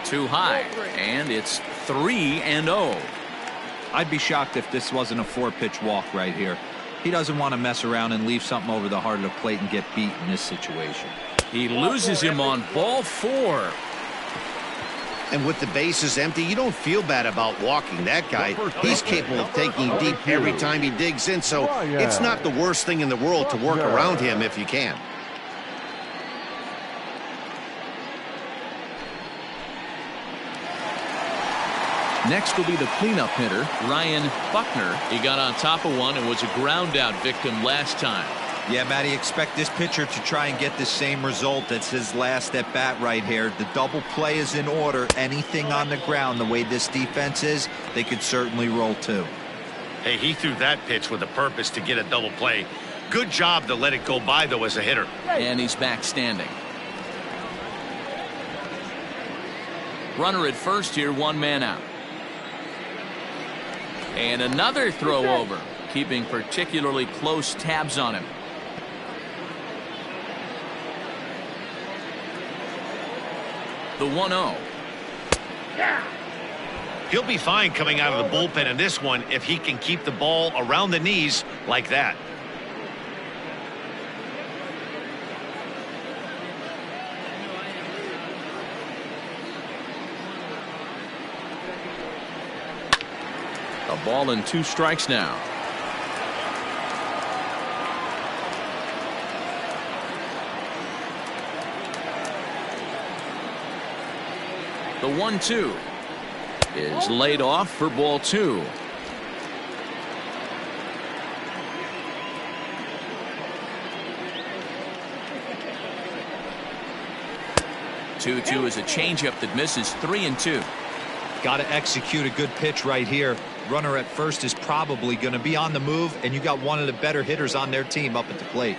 A: Too high, and it's 3-0.
E: I'd be shocked if this wasn't a 4-pitch walk right here. He doesn't want to mess around and leave something over the heart of the plate and get beat in this situation.
A: He loses him on ball 4.
F: And with the bases empty, you don't feel bad about walking that guy. He's capable of taking deep every time he digs in, so it's not the worst thing in the world to work around him if you can.
A: Next will be the cleanup hitter, Ryan Buckner. He got on top of one and was a ground out victim last time.
E: Yeah, Matty, expect this pitcher to try and get the same result. That's his last at bat right here. The double play is in order. Anything on the ground, the way this defense is, they could certainly roll too.
F: Hey, he threw that pitch with a purpose to get a double play. Good job to let it go by, though, as a hitter.
A: And he's back standing. Runner at first here, 1 man out. And another throw over, keeping particularly close tabs on him. The 1-0.
F: He'll be fine coming out of the bullpen in this one if he can keep the ball around the knees like that.
A: A ball and 2 strikes now. The 1-2 is laid off for ball 2. Two is a changeup that misses. 3-2.
E: Got to execute a good pitch right here. Runner at first is probably going to be on the move, and you got one of the better hitters on their team up at the plate.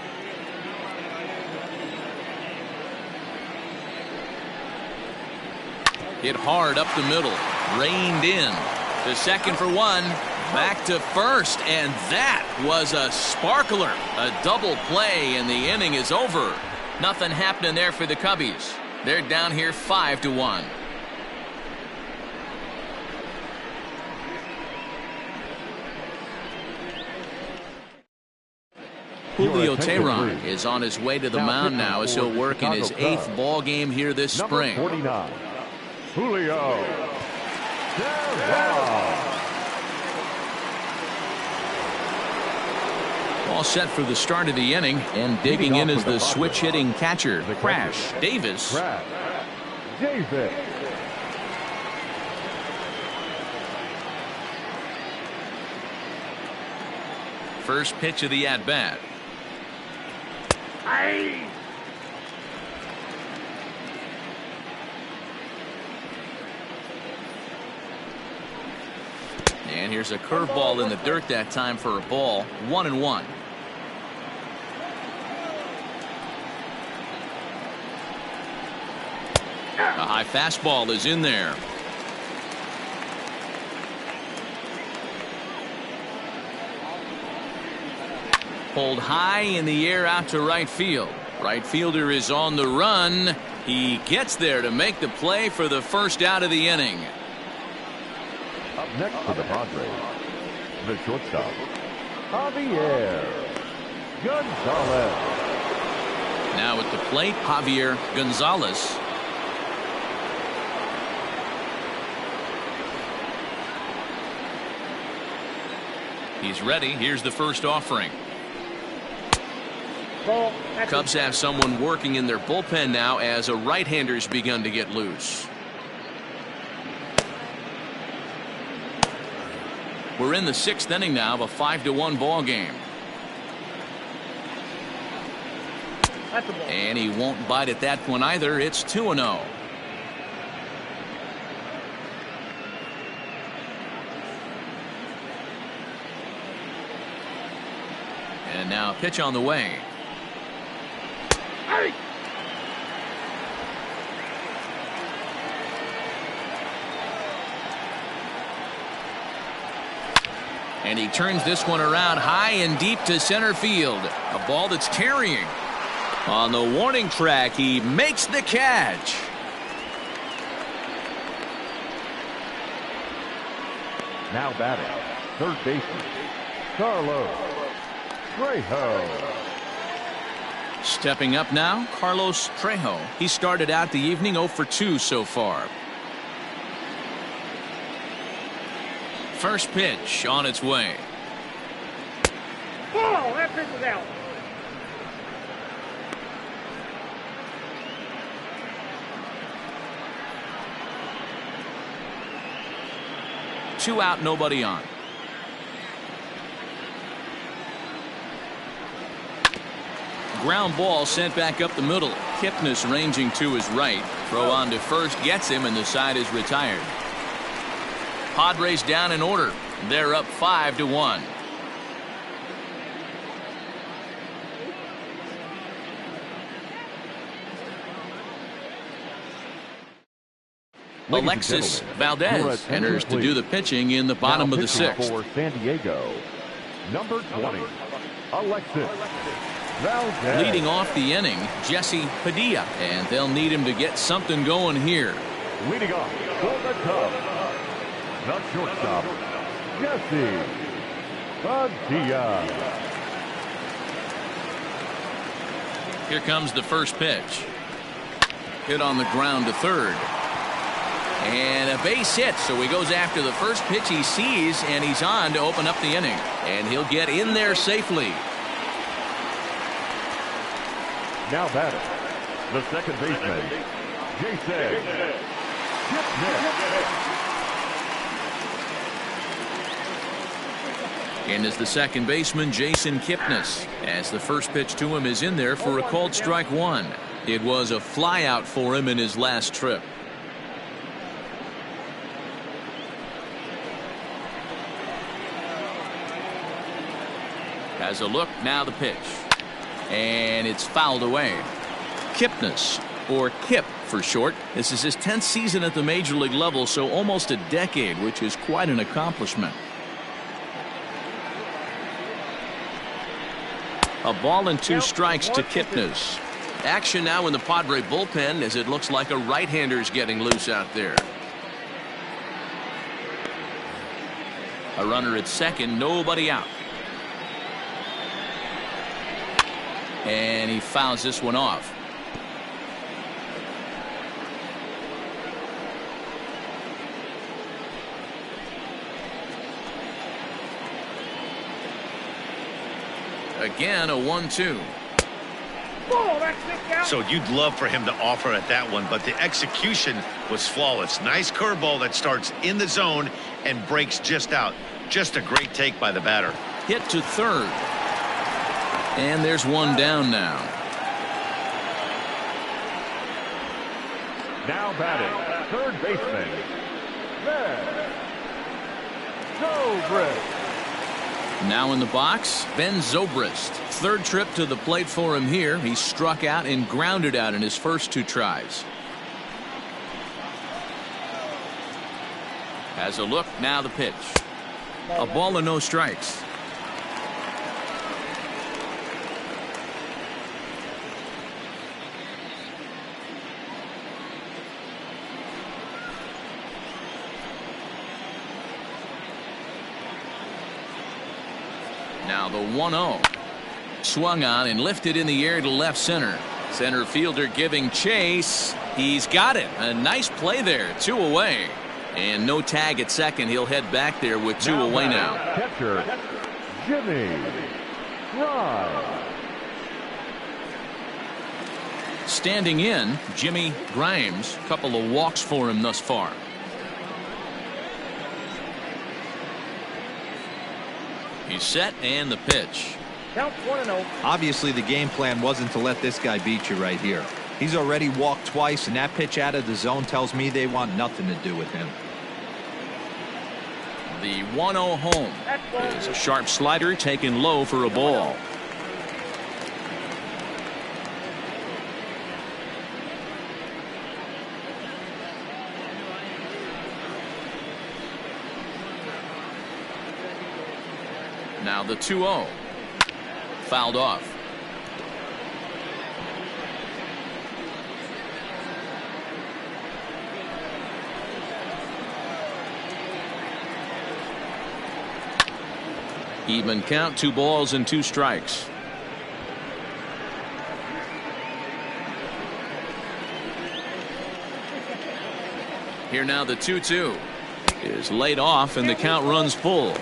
A: Hit hard up the middle, reined in to second for 1, back to first, and that was a sparkler. A double play, and the inning is over. Nothing happening there for the Cubbies. They're down here 5-1. Julio Teheran is on his way to the mound now as he'll work in his 8th ball game here this spring.
C: 49, Julio Teheran.
A: All set for the start of the inning, and digging in is the switch hitting catcher, Crash Davis.
C: Davis.
A: First pitch of the at-bat. And here's a curveball in the dirt that time for a ball. 1-1. A high fastball is in there. Pulled high in the air out to right field. Right fielder is on the run. He gets there to make the play for the first out of the inning.
C: Up next for the Padres, the shortstop, Javier Gonzalez.
A: Now at the plate, Javier Gonzalez. He's ready. Here's the first offering. Cubs have someone working in their bullpen now as a right-hander's begun to get loose. We're in the 6th inning now of a 5-1 ball game.
D: That's a ball.
A: And he won't bite at that one either. It's 2-0. And now pitch on the way.
D: Hey!
A: And he turns this one around high and deep to center field. A ball that's carrying. On the warning track, he makes the catch.
C: Now batting, third baseman, Carlos Trejo.
A: Stepping up now, Carlos Trejo. He started out the evening 0 for 2 so far. First pitch on its way.
D: Ball! That pitch is out.
A: Two out, nobody on. Ground ball sent back up the middle. Kipnis ranging to his right. Throw on to first gets him, and the side is retired. Padres down in order. They're up 5-1. Alexis Valdez enters to do the pitching in the bottom of the 6th.
C: For San Diego, number 20, Alexis Valdez.
A: Leading off the inning, Jesse Padilla, and they'll need him to get something going here.
C: Leading off for the Cubs, the shortstop, Jesse Padilla.
A: Here comes the first pitch. Hit on the ground to third. And a base hit, so he goes after the first pitch he sees, and he's on to open up the inning. And he'll get in there safely.
C: Now batting, the second baseman, Jason Kipnis.
A: In is the second baseman, Jason Kipnis, as the first pitch to him is in there for a called strike one. It was a flyout for him in his last trip. Has a look, now the pitch. And it's fouled away. Kipnis, or Kip for short. This is his 10th season at the major league level, so almost a decade, which is quite an accomplishment. A ball and 2 strikes to Kipnis. Action now in the Padre bullpen, as it looks like a right-hander's getting loose out there. A runner at second, nobody out. And he fouls this one off. Again, a 1-2.
D: Ball! That's kicked out.
F: So you'd love for him to offer at that one, but the execution was flawless. Nice curveball that starts in the zone and breaks just out. Just a great take by the batter.
A: Hit to third. And there's one down now.
C: Now batting, third baseman, Ben Zobrist.
A: Now in the box, Ben Zobrist. Third trip to the plate for him here. He struck out and grounded out in his first 2 tries. Has a look, now the pitch. A ball and no strikes. Now the 1-0. Swung on and lifted in the air to left center. Center fielder giving chase. He's got it. A nice play there. 2 away. And no tag at second. He'll head back there with 2 away now.
C: Catcher, Jimmy Grimes.
A: Standing in, Jimmy Grimes. Couple of walks for him thus far. He's set, and the pitch.
D: Count 1-0.
E: Obviously, the game plan wasn't to let this guy beat you right here. He's already walked twice, and that pitch out of the zone tells me they want nothing to do with him.
A: The 1-0 home is a sharp slider taken low for a ball. Now the 2-0. Fouled off. Even count, 2 balls and 2 strikes. Here now the 2-2 is laid off and the count runs full.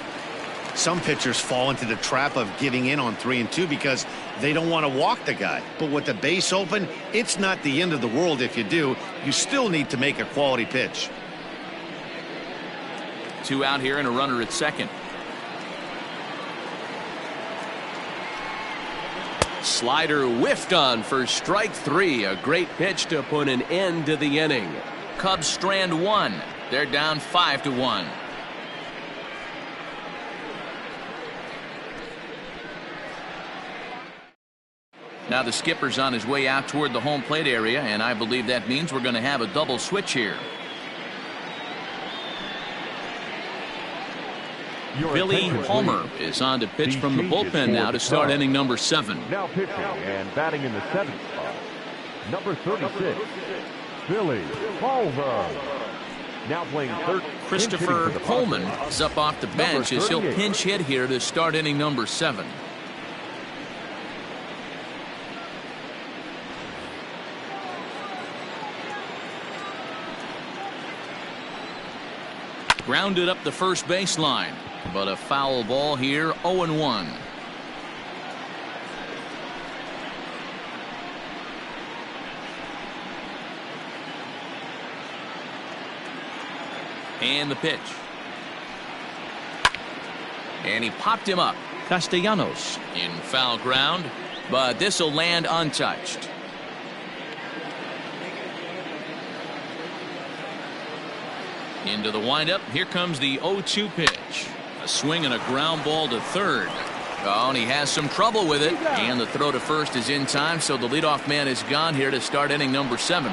F: Some pitchers fall into the trap of giving in on 3-2 because they don't want to walk the guy. But with the base open, it's not the end of the world if you do. You still need to make a quality pitch.
A: 2 out here and a runner at second. Slider whiffed on for strike 3. A great pitch to put an end to the inning. Cubs strand 1. They're down 5-1. Now the skipper's on his way out toward the home plate area, and I believe that means we're going to have a double switch here. Billy Palmer is on to pitch from the bullpen now to start inning number 7.
C: Now pitching and batting in the 7th spot, number 36, Billy Palmer. Now playing third.
A: Christopher Coleman is up off the bench as he'll pinch hit here to start inning number 7. Grounded up the first baseline, but a foul ball here, 0-1. And the pitch. And he popped him up. Castellanos in foul ground, but this will land untouched. Into the windup. Here comes the 0-2 pitch. A swing and a ground ball to third. Oh, and he has some trouble with it. And the throw to first is in time, so the leadoff man is gone here to start inning number 7.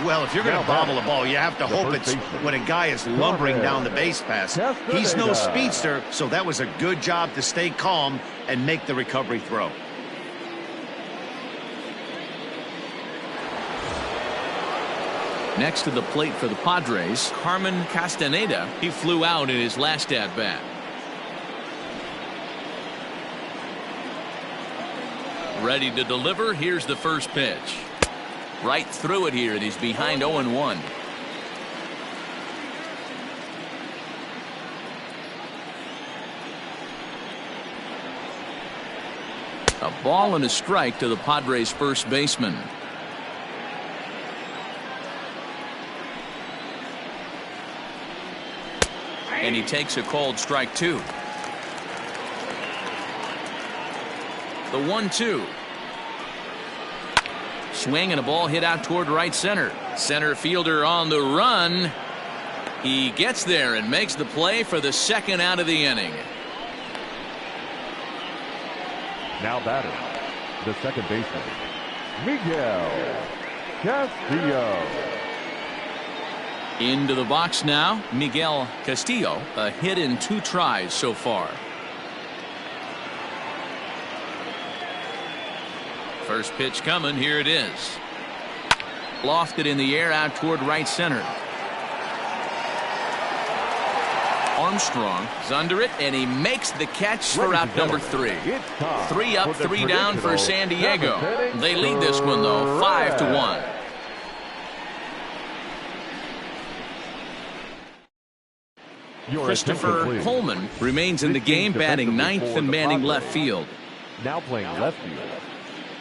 F: Well, if you're going to bobble a ball, you have to hope it's when a guy is lumbering down the base pass. He's no speedster, so that was a good job to stay calm and make the recovery throw.
A: Next to the plate for the Padres, Carmen Castaneda. He flew out in his last at-bat. Ready to deliver. Here's the first pitch. Right through it here, and he's behind 0-1. A ball and a strike to the Padres' first baseman. And he takes a called strike 2. The 1-2. Swing and a ball hit out toward right center. Center fielder on the run. He gets there and makes the play for the second out of the inning.
C: Now batter, the second baseman, Miguel Castillo.
A: Into the box now, Miguel Castillo. A hit in 2 tries so far. First pitch coming. Here it is. Lofted in the air out toward right center. Armstrong is under it, and he makes the catch for out number 3. 3 up, 3 down for San Diego. They lead this one, though, 5-1. Christopher Coleman remains in the game, batting 9th and manning left field.
C: Now playing left field,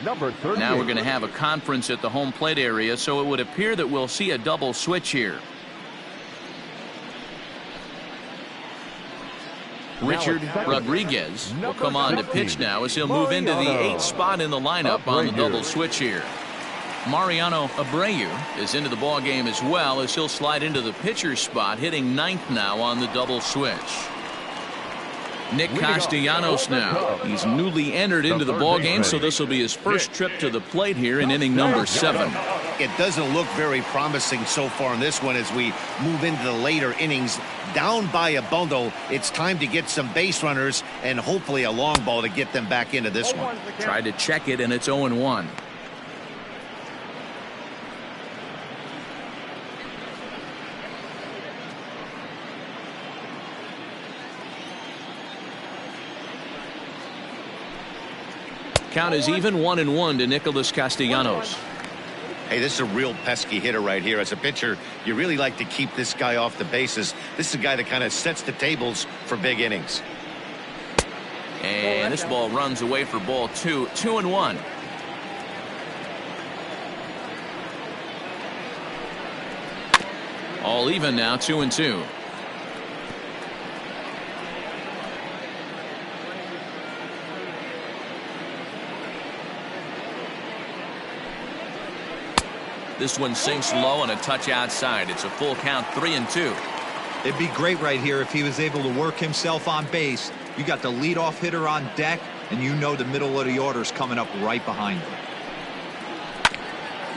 C: number 38.
A: Now we're going to have a conference at the home plate area, so it would appear that we'll see a double switch here. Richard Rodriguez will come on to pitch now as he'll move into the 8th spot in the lineup on the double switch here. Mariano Abreu is into the ball game as well as he'll slide into the pitcher's spot, hitting 9th now on the double switch. Nick Castellanos now. He's newly entered into the ball game, so this will be his first trip to the plate here in inning number 7.
F: It doesn't look very promising so far in this one as we move into the later innings. Down by a bundle, it's time to get some base runners and hopefully a long ball to get them back into this one.
A: Tried to check it, and it's 0-1. Count is even 1-1 to Nicholas Castellanos.
F: Hey, this is a real pesky hitter right here. As a pitcher, you really like to keep this guy off the bases. This is a guy that kind of sets the tables for big innings.
A: And this ball runs away for ball 2. 2-1. All even now, 2-2. This one sinks low and a touch outside. It's a full count, 3-2.
E: It'd be great right here if he was able to work himself on base. You got the leadoff hitter on deck, and you know the middle of the order's coming up right behind him.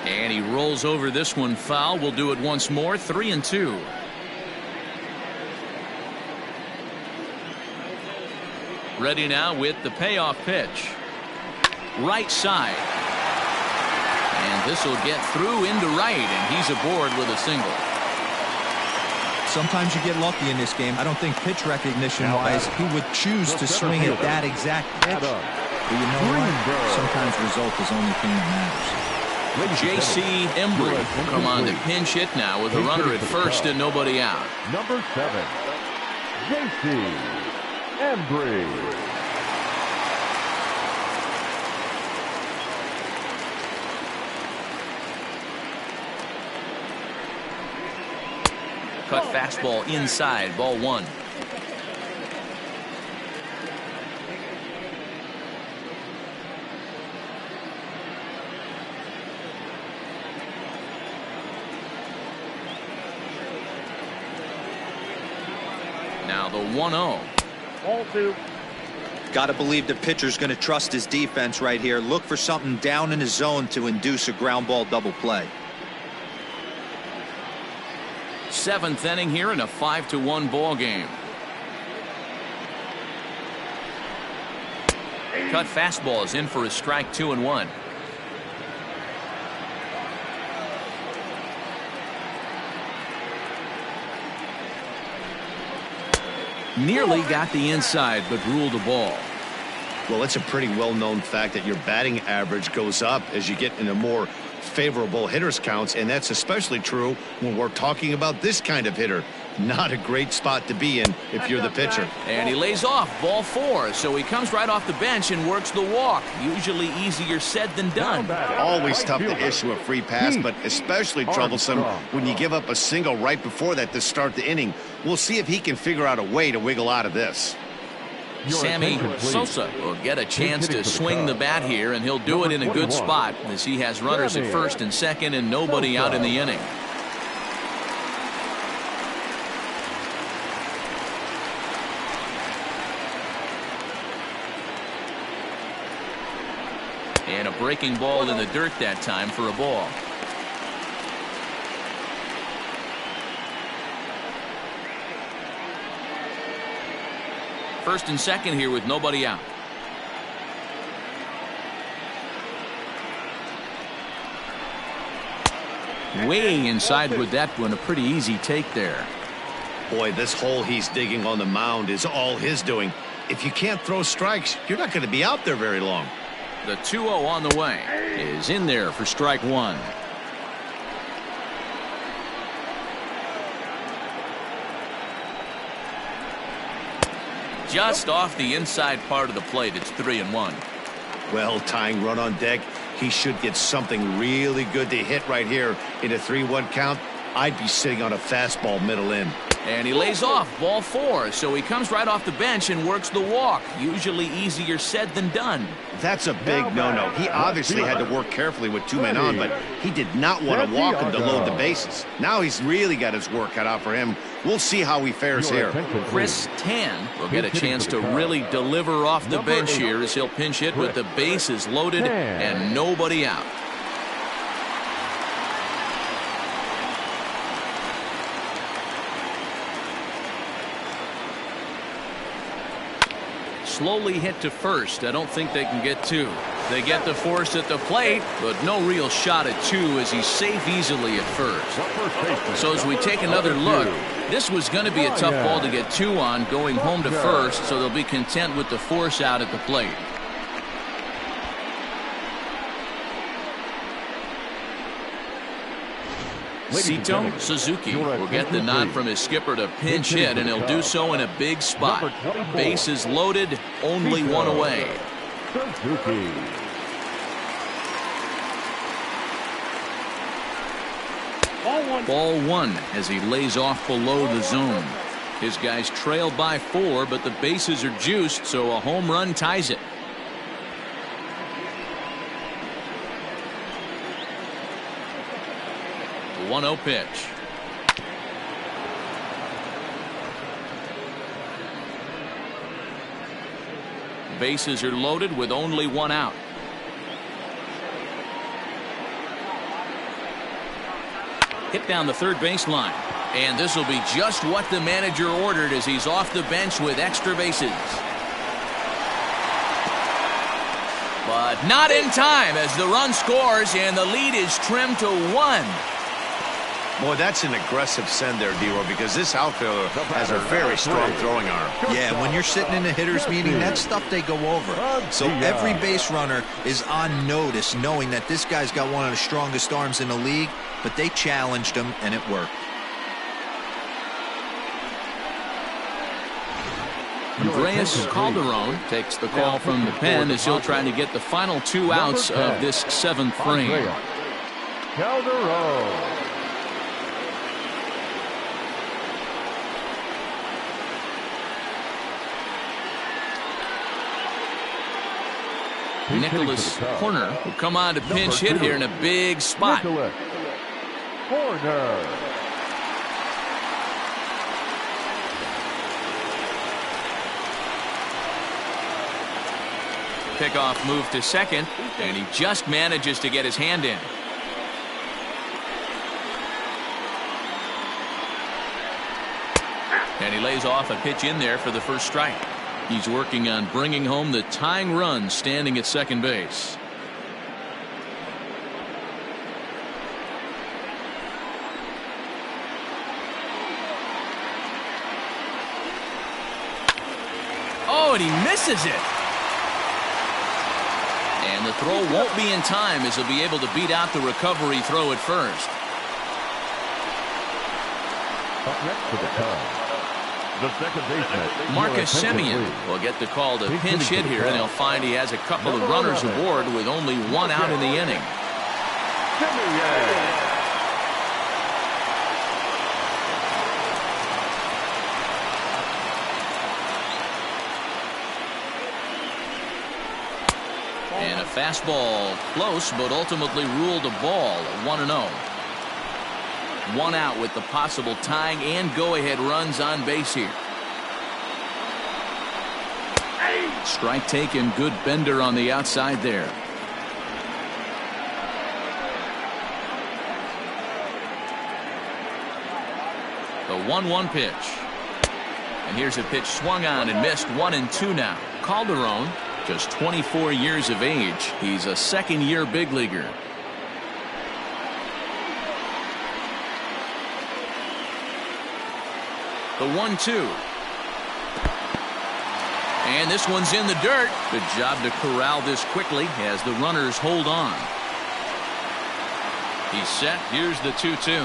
A: And he rolls over this one foul. We'll do it once more, 3-2. Ready now with the payoff pitch. Right side. And this will get through into right, and he's aboard with a single.
E: Sometimes you get lucky in this game. I don't think pitch recognition-wise he would choose to swing at that exact pitch. But you know what? Sometimes result is the only thing that matters.
A: J.C. Embry will come on to pinch hit now with a runner at first and nobody out.
C: Number 7, J.C. Embry.
A: Cut fastball inside, ball 1. Now the 1-0.
D: Ball 2.
E: Got to believe the pitcher's going to trust his defense right here. Look for something down in his zone to induce a ground ball double play.
A: 7th inning here in a 5-1 ball game. Cut fastball is in for a strike, 2-1. Nearly got the inside, but ruled a ball.
F: Well, it's a pretty well-known fact that your batting average goes up as you get into more favorable hitters counts, and that's especially true when we're talking about this kind of hitter. Not a great spot to be in if you're the pitcher.
A: And he lays off, ball 4, so he comes right off the bench and works the walk. Usually easier said than done.
F: Always tough to issue a free pass, but especially troublesome when you give up a single right before that to start the inning. We'll see if he can figure out a way to wiggle out of this.
A: Sammy Sosa will get a chance to swing the bat here, and he'll do it in a good spot as he has runners at first and second and nobody out in the inning. And a breaking ball in the dirt that time for a ball. First and second here with nobody out. Way inside with that one. A pretty easy take there.
F: Boy, this hole he's digging on the mound is all his doing. If you can't throw strikes, you're not going to be out there very long.
A: The 2-0 on the way is in there for strike 1. Just off the inside part of the plate. It's 3-1.
F: Well, tying run on deck. He should get something really good to hit right here in a 3-1 count. I'd be sitting on a fastball middle in.
A: And he lays off, ball 4. So he comes right off the bench and works the walk. Usually easier said than done.
F: That's a big no-no. He obviously had to work carefully with 2 men on, but he did not want to walk him to load the bases. Now he's really got his work cut out for him. We'll see how he fares here.
A: Chris Tan will get a chance to really deliver off the bench here as he'll pinch hit with the bases loaded and nobody out. Slowly hit to first. I don't think they can get 2. They get the force at the plate, but no real shot at 2 as he's safe easily at first. So as we take another look, this was going to be a tough ball to get 2 on going home to first, so they'll be content with the force out at the plate. Sito Suzuki will get the nod from his skipper to pinch hit, and he'll do so in a big spot. Bases loaded, only 1 away. Ball 1 as he lays off below the zone. His guys trail by 4, but the bases are juiced, so a home run ties it. The 1-0 pitch. Bases are loaded with only 1 out. Hit down the third baseline. And this will be just what the manager ordered as he's off the bench with extra bases. But not in time as the run scores and the lead is trimmed to 1.
F: Boy, that's an aggressive send there, D-Roy, because this outfielder has a very strong throwing arm.
E: Yeah, when you're sitting in a hitter's meeting, that's stuff they go over. So every base runner is on notice knowing that this guy's got one of the strongest arms in the league, but they challenged him, and it worked.
A: Andreas Calderon takes the call from the pen as he'll try to get the final 2 outs of this 7th frame.
C: Calderon.
A: Nicholas Horner will come on to pinch hit here in a big spot.
C: Horner.
A: Pickoff move to second, and he just manages to get his hand in. And he lays off a pitch in there for the first strike. He's working on bringing home the tying run standing at second base. Oh, and he misses it. And the throw won't be in time as he'll be able to beat out the recovery throw at first.
C: Up next to the Cubs, the second baseman,
A: Marcus Semien will get the call to pinch hit here, and he'll find he has a couple of runners aboard with only 1 out in the inning. And a fastball close, but ultimately ruled a ball at 1-0. 1 out with the possible tying and go-ahead runs on base here. Strike taken, good bender on the outside there. The 1-1 pitch. And here's a pitch swung on and missed. 1-2 now. Calderon, just 24 years of age. He's a second-year big leaguer. The 1-2. And this one's in the dirt. Good job to corral this quickly as the runners hold on. He's set. Here's the 2-2.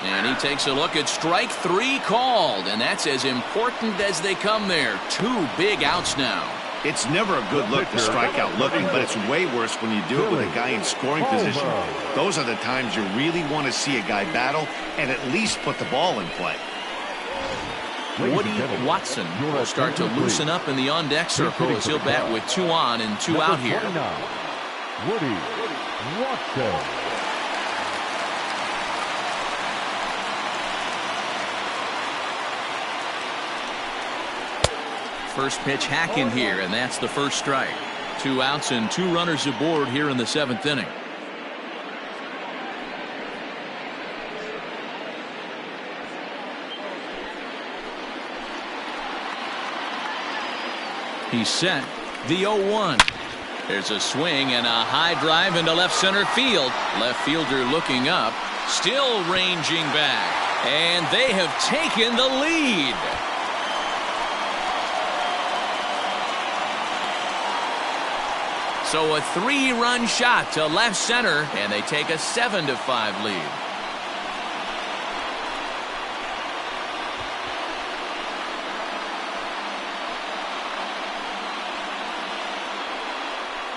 A: And he takes a look at strike 3 called. And that's as important as they come there. 2 big outs now.
F: It's never a good look to strike out looking, but it's way worse when you do it with a guy in scoring position. Those are the times you really want to see a guy battle and at least put the ball in play.
A: Woody Watson will start to loosen up in the on-deck circle as he'll bat with 2 on and 2 out here.
C: Woody Watson.
A: First pitch hack in here, and that's the first strike. 2 outs and 2 runners aboard here in the 7th inning. He's set. The 0-1. There's a swing and a high drive into left center field. Left fielder looking up, still ranging back, and they have taken the lead. So a 3-run shot to left center, and they take a 7-5 lead.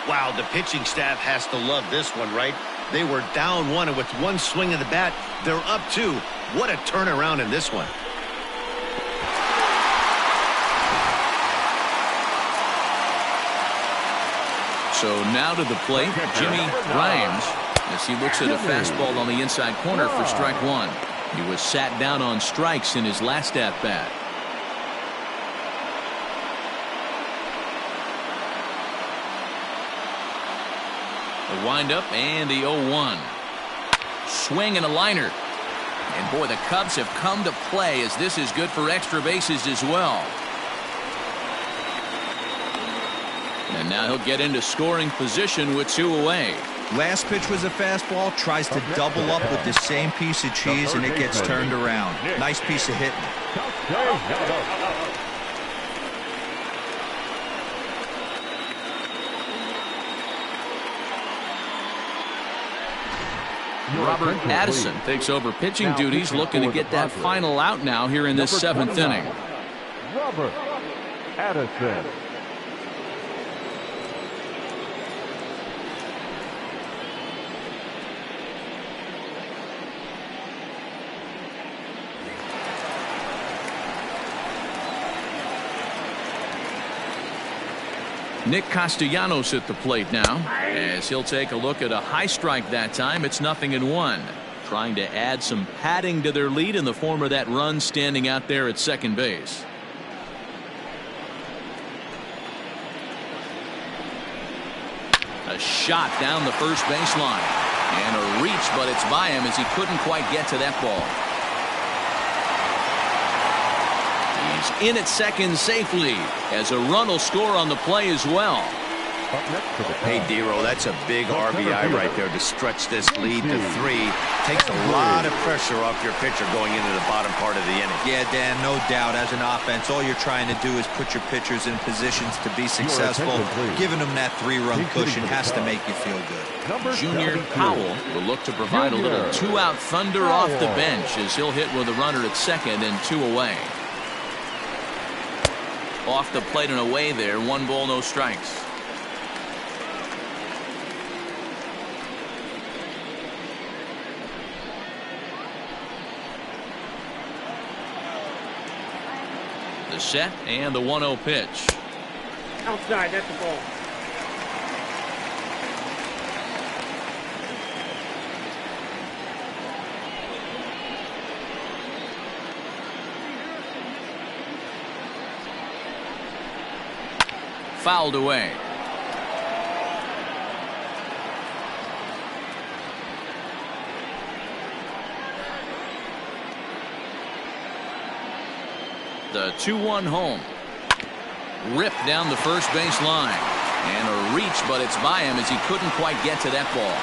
F: Wow, the pitching staff has to love this one, right? They were down 1, and with 1 swing of the bat, they're up 2. What a turnaround in this one.
A: So now to the plate, Jimmy Grimes, as he looks at a fastball on the inside corner for strike 1. He was sat down on strikes in his last at-bat. The windup and the 0-1. Swing and a liner. And boy, the Cubs have come to play as this is good for extra bases as well. And now he'll get into scoring position with 2 away.
E: Last pitch was a fastball, tries to double up with the same piece of cheese, and it gets turned around. Nice piece of hitting.
A: Robert Addison takes over pitching duties, looking to get that final out now here in this 7th inning.
C: Robert Addison.
A: Nick Castellanos at the plate now, as he'll take a look at a high strike that time. It's 0-1. Trying to add some padding to their lead in the form of that run standing out there at second base. A shot down the first baseline. And a reach, but it's by him as he couldn't quite get to that ball. He's in at second safely as a run will score on the play as well.
F: Hey, Dero, that's a big RBI right there to stretch this lead to 3. Takes a lot of pressure off your pitcher going into the bottom part of the inning.
E: Yeah, Dan, no doubt. As an offense, all you're trying to do is put your pitchers in positions to be successful. Giving them that 3-run cushion has to make you feel good.
A: Junior Powell will look to provide a little 2-out thunder off the bench as he'll hit with a runner at second and 2 away. Off the plate and away there. 1 ball, no strikes. The set and the 1-0 pitch.
D: Outside, that's the ball.
A: Fouled away. The 2-1 home. Ripped down the first base line. And a reach, but it's by him as he couldn't quite get to that ball.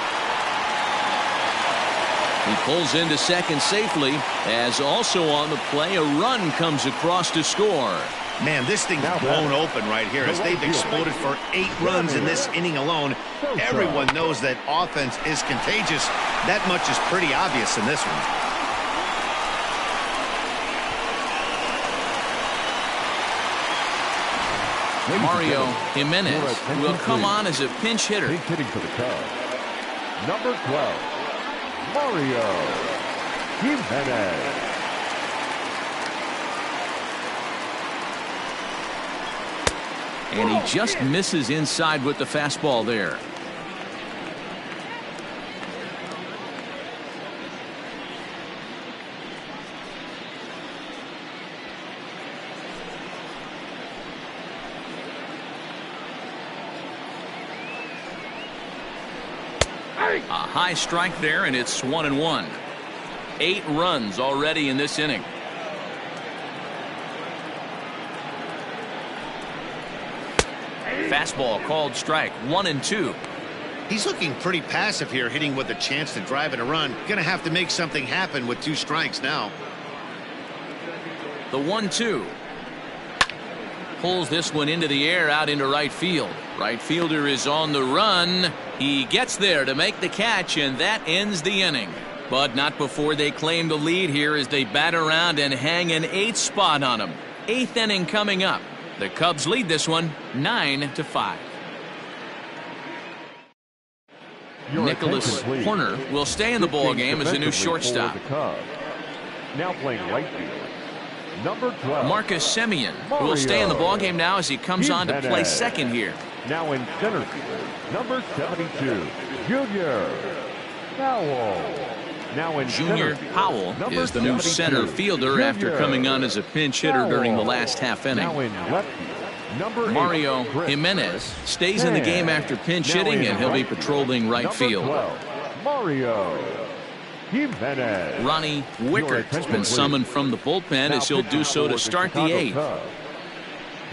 A: He pulls into second safely, as also on the play a run comes across to score.
F: Man, this thing's blown open right here as they've exploded for 8 runs in this inning alone. Everyone knows that offense is contagious. That much is pretty obvious in this one.
A: Mario Jimenez will come on as a pinch hitter.
C: Pinch hitting for the Cubs. Number 12, Mario Jimenez.
A: And he just misses inside with the fastball there. A high strike there, and it's 1-1. 8 runs already in this inning. Fastball called strike. 1-2.
F: He's looking pretty passive here, hitting with a chance to drive in a run. Gonna have to make something happen with 2 strikes now.
A: The 1-2. Pulls this one into the air out into right field. Right fielder is on the run. He gets there to make the catch, and that ends the inning. But not before they claim the lead here as they bat around and hang an 8th spot on them. 8th inning coming up. The Cubs lead this one 9-5. Nicholas Horner will stay in the ball game as a new shortstop.
C: Now playing right field, number 12.
A: Marcus Semien will stay in the ball game now as he comes on to play second here.
C: Now in center field, number 72, Junior Powell. Now in
A: Junior Powell is the new center fielder after coming on as a pinch hitter during the last half inning.
C: Now in left field, number 8,
A: Mario
C: Chris
A: Jimenez stays in the game after pinch hitting, and he'll be patrolling right field.
C: 12, Mario Jimenez.
A: Ronnie Wickert has been summoned from the bullpen as he'll do so to start the 8th.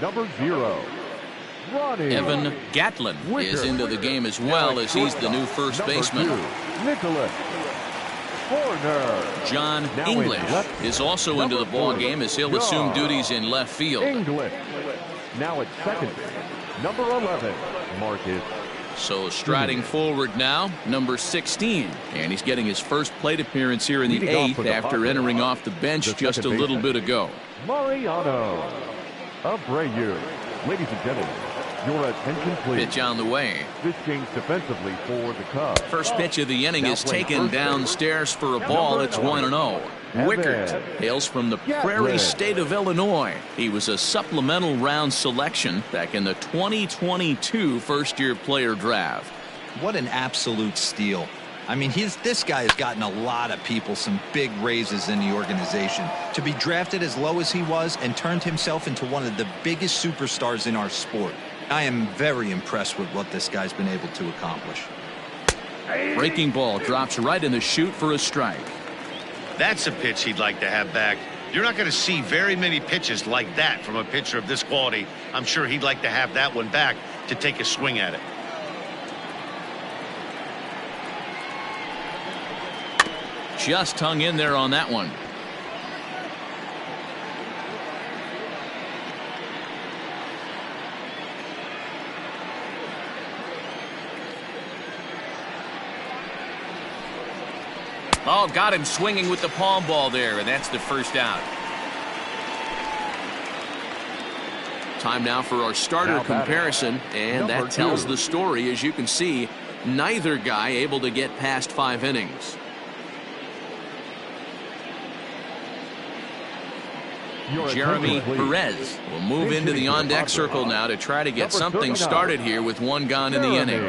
C: Number 0, Ronnie
A: Evan Gatlin is into the game as well as he's the new first baseman.
C: Nicholas Horner.
A: John English is also into the ball game as he'll assume duties in left field.
C: English. Now at second, number 11, Marcus.
A: So striding forward now, number 16. And he's getting his first plate appearance here in the 8th after entering off the bench just a little bit ago.
C: Mariano Abreu. Ladies and gentlemen, your attention please.
A: Pitch on the way.
C: This change defensively for the Cubs.
A: First pitch of the inning is taken downstairs for a ball. It's 1-0. Wickert hails from the prairie state of Illinois. He was a supplemental round selection back in the 2022 first-year player draft.
E: What an absolute steal. I mean, this guy has gotten a lot of people some big raises in the organization. To be drafted as low as he was and turned himself into one of the biggest superstars in our sport. I am very impressed with what this guy's been able to accomplish.
A: Breaking ball drops right in the chute for a strike.
F: That's a pitch he'd like to have back. You're not going to see very many pitches like that from a pitcher of this quality. I'm sure he'd like to have that one back to take a swing at it.
A: Just hung in there on that one. Oh, got him swinging with the palm ball there, and that's the first out. Time now for our starter comparison, and that tells the story. As you can see, neither guy able to get past 5 innings. Jeremy Perez will move into the on-deck circle now to try to get something started here with 1 gone in the inning.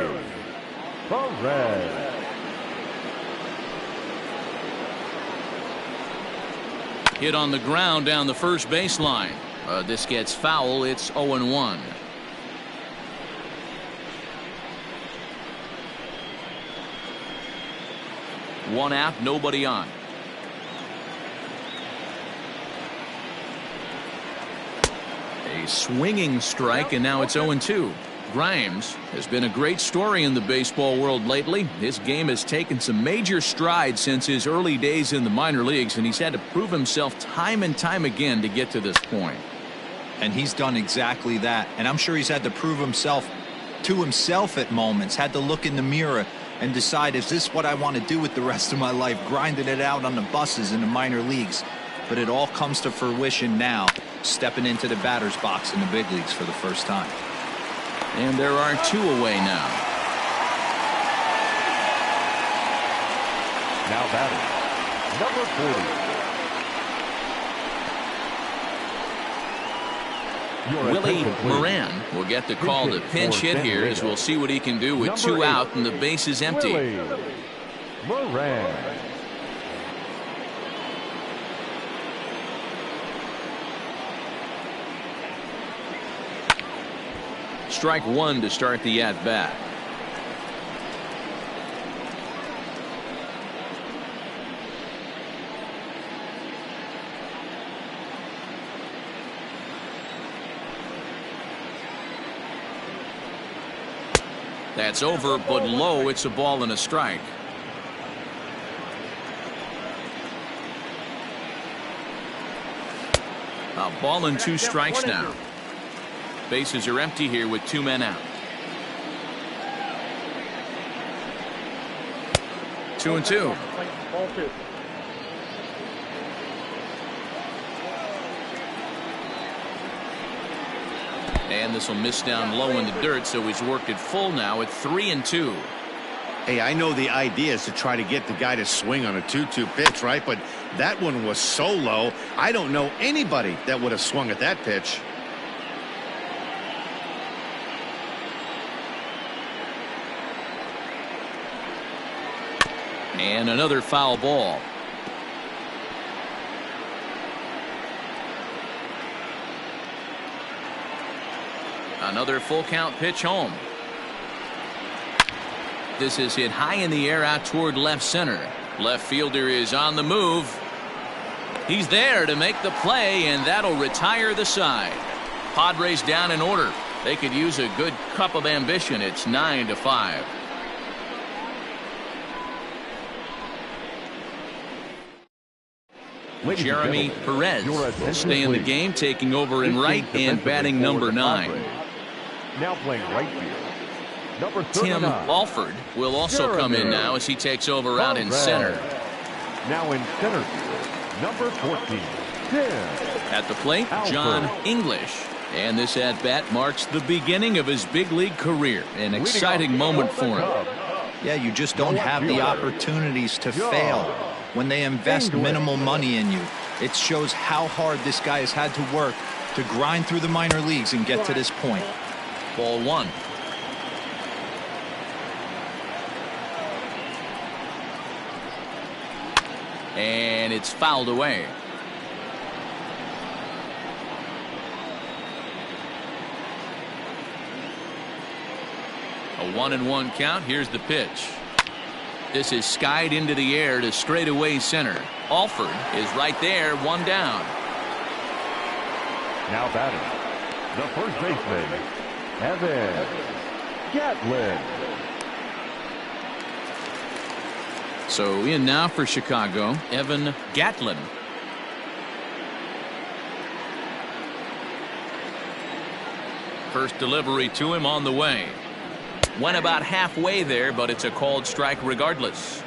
A: Hit on the ground down the first baseline. This gets foul. It's 0-1. One out, nobody on. A swinging strike, and now it's 0-2. Grimes has been a great story in the baseball world lately. His game has taken some major strides since his early days in the minor leagues, and he's had to prove himself time and time again to get to this point.
E: And he's done exactly that. And I'm sure he's had to prove himself to himself at moments, had to look in the mirror and decide, is this what I want to do with the rest of my life, grinding it out on the buses in the minor leagues. But it all comes to fruition now, stepping into the batter's box in the big leagues for the first time.
A: And there are 2 away now.
C: Now batting, number 40.
A: Willie Moran will get the call to pinch hit here, as we'll see what he can do with 2 out and the base is empty.
C: Willie Moran.
A: Strike 1 to start the at-bat. That's over, but low. It's a ball and a strike. A ball and 2 strikes now. Bases are empty here with 2 men out. 2-2. And this will miss down low in the dirt, so he's worked it full now at 3-2.
F: Hey, I know the idea is to try to get the guy to swing on a 2-2 pitch, right? But that one was so low, I don't know anybody that would have swung at that pitch.
A: And another foul ball. Another full count pitch home. This is hit high in the air out toward left center. Left fielder is on the move. He's there to make the play, and that'll retire the side. Padres down in order. They could use a good cup of ambition. It's 9-5. Jeremy Perez will stay in the game, taking over in right and batting number 9.
C: Now playing right field, number 39.
A: Tim Alford will also come in now as he takes over out in center.
C: Now in center field, number 14. Tim.
A: At the plate, John English. And this at-bat marks the beginning of his big league career. An exciting moment for him.
E: Yeah, you just don't have the opportunities to fail when they invest minimal money in you. It shows how hard this guy has had to work to grind through the minor leagues and get to this point.
A: Ball 1. And it's fouled away. A 1-1 count. Here's the pitch. This is skied into the air to straightaway center. Alford is right there, 1 down.
C: Now batting, the first baseman, Evan Gatlin.
A: So in now for Chicago, Evan Gatlin. First delivery to him on the way. Went about halfway there, but it's a called strike regardless.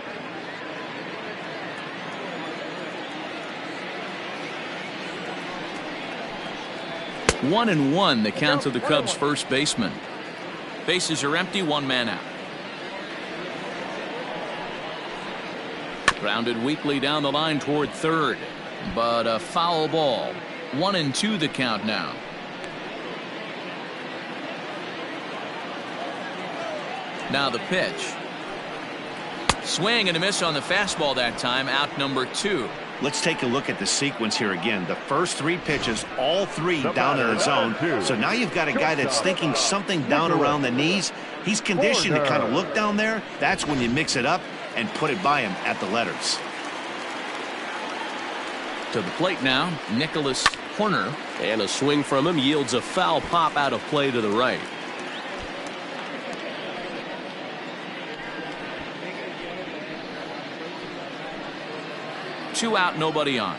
A: One and one, the count to the Cubs' first baseman. Bases are empty, 1 man out. Grounded weakly down the line toward third, but a foul ball. 1-2 the count now. Now the pitch. Swing and a miss on the fastball that time. Out number 2.
F: Let's take a look at the sequence here again. The first 3 pitches, all 3 down in the zone. So now you've got a guy that's thinking something down around the knees. He's conditioned to kind of look down there. That's when you mix it up and put it by him at the letters.
A: To the plate now, Nicholas Horner. And a swing from him yields a foul pop out of play to the right. Two out, nobody on.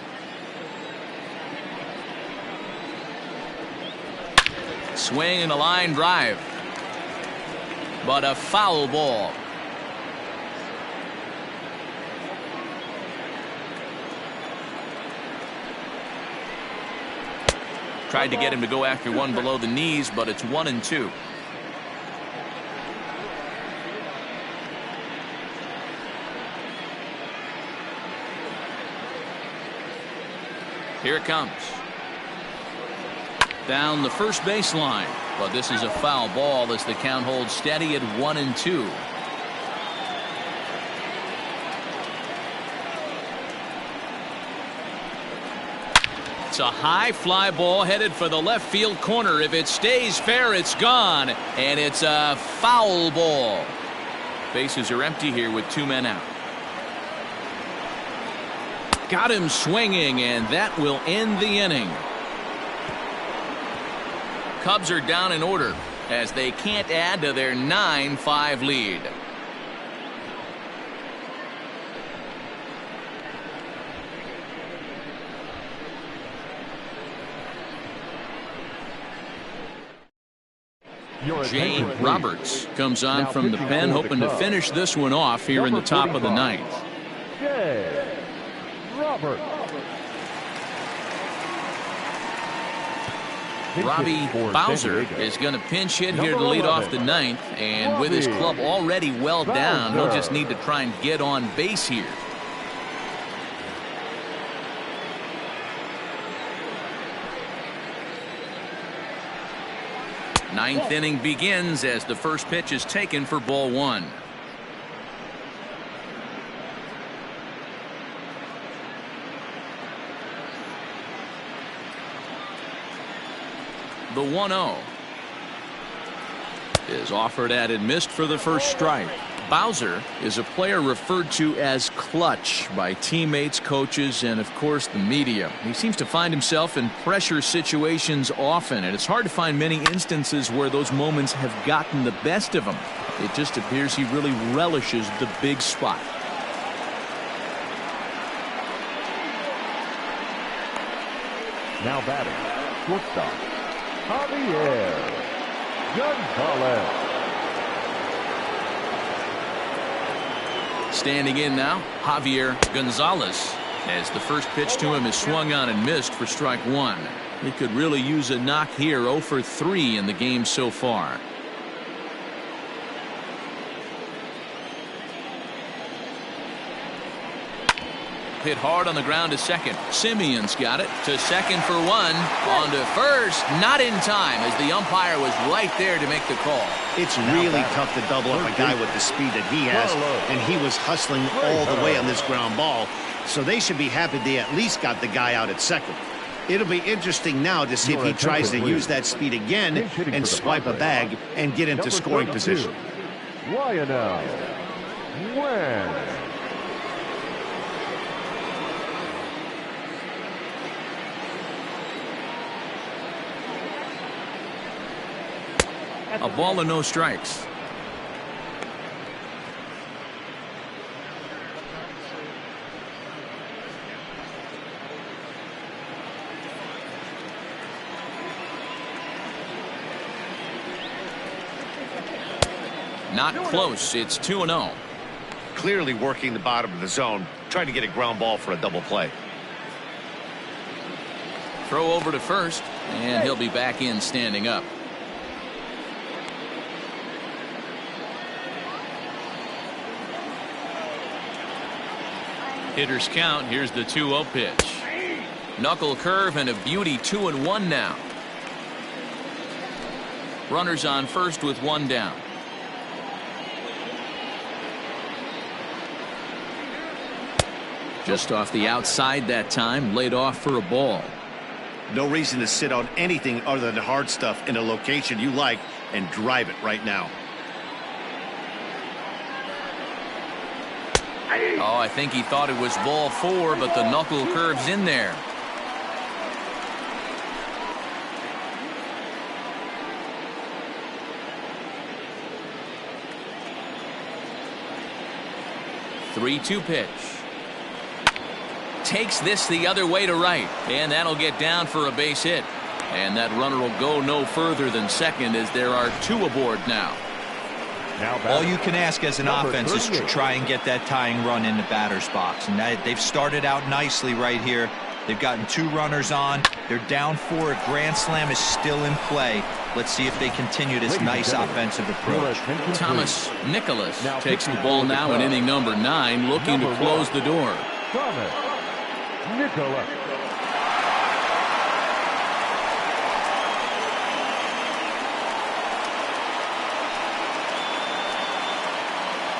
A: Swing and a line drive. But a foul ball. Tried to get him to go after one below the knees, but it's 1-2. Here it comes. Down the first baseline, but this is a foul ball as the count holds steady at 1-2. It's a high fly ball headed for the left field corner. If it stays fair, it's gone, and it's a foul ball. Bases are empty here with 2 men out. Got him swinging, and that will end the inning. Cubs are down in order as they can't add to their 9-5 lead. Jay Roberts comes on from the pen, hoping to finish this one off here in the top of the ninth.
C: Jay Roberts.
A: Robbie Bowser is going to pinch hit here to lead off the ninth, and with his club already well down, he'll just need to try and get on base here. Ninth inning begins as the first pitch is taken for ball 1. The 1-0 is offered at and missed for the first strike. Bowser is a player referred to as clutch by teammates, coaches, and of course the media. He seems to find himself in pressure situations often, and it's hard to find many instances where those moments have gotten the best of him. It just appears he really relishes the big spot.
C: Now batting, shortstop, Javier Gonzalez.
A: Standing in now, Javier Gonzalez, as the first pitch to him is swung on and missed for strike 1. He could really use a knock here. 0 for 3 in the game so far. Hit hard on the ground to second. Simeon's got it to second for 1. On to first, not in time, as the umpire was right there to make the call.
F: It's really tough to double up a guy with the speed that he has, and he was hustling all the way on this ground ball, so they should be happy they at least got the guy out at second. It'll be interesting now to see if he tries to use that speed again and swipe a bag and get into scoring position.
C: Lionel Wynn.
A: A ball and no strikes. Not close. It's 2-0.
F: Clearly working the bottom of the zone, trying to get a ground ball for a double play.
A: Throw over to first, and he'll be back in standing up. Hitters count. Here's the 2-0 pitch. Knuckle curve and a beauty. 2-1 now. Runners on first with 1 down. Just off the outside that time, laid off for a ball.
F: No reason to sit on anything other than hard stuff in a location you like and drive it right now.
A: Oh, I think he thought it was ball 4, but the knuckle curve's in there. Three-two pitch. Takes this the other way to right, and that'll get down for a base hit. And that runner will go no further than second, as there are 2 aboard now.
E: All you can ask as an offense is to try and get that tying run in the batter's box, and they've started out nicely right here. They've gotten 2 runners on. They're down 4. A grand slam is still in play. Let's see if they continue this nice offensive approach.
A: Thomas Nicholas takes the ball now in inning number 9, looking to close the door.
C: Thomas Nicholas.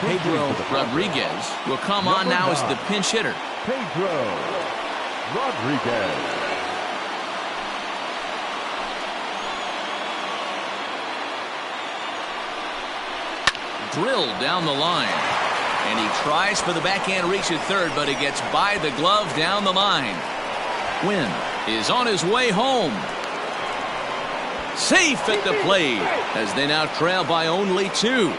A: Pedro Rodriguez will come on now as the pinch hitter.
C: Pedro Rodriguez.
A: Drilled down the line. And he tries for the backhand reach at third, but he gets by the glove down the line. Quinn is on his way home. Safe at the plate as they now trail by only 2.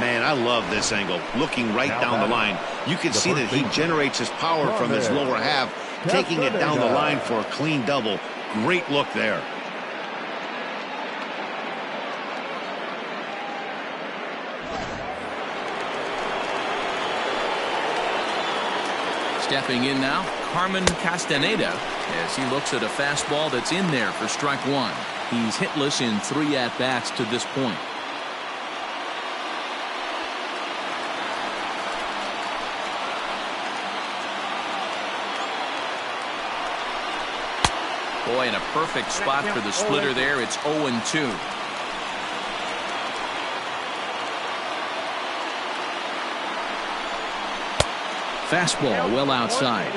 F: Man, I love this angle. Looking right down the line, you can see that he generates his power from his lower half, taking it down the line for a clean double. Great look there.
A: Stepping in now, Carmen Castaneda, as he looks at a fastball that's in there for strike 1. He's hitless in 3 at-bats to this point. Boy, in a perfect spot for the splitter there. It's 0-2. Fastball well outside.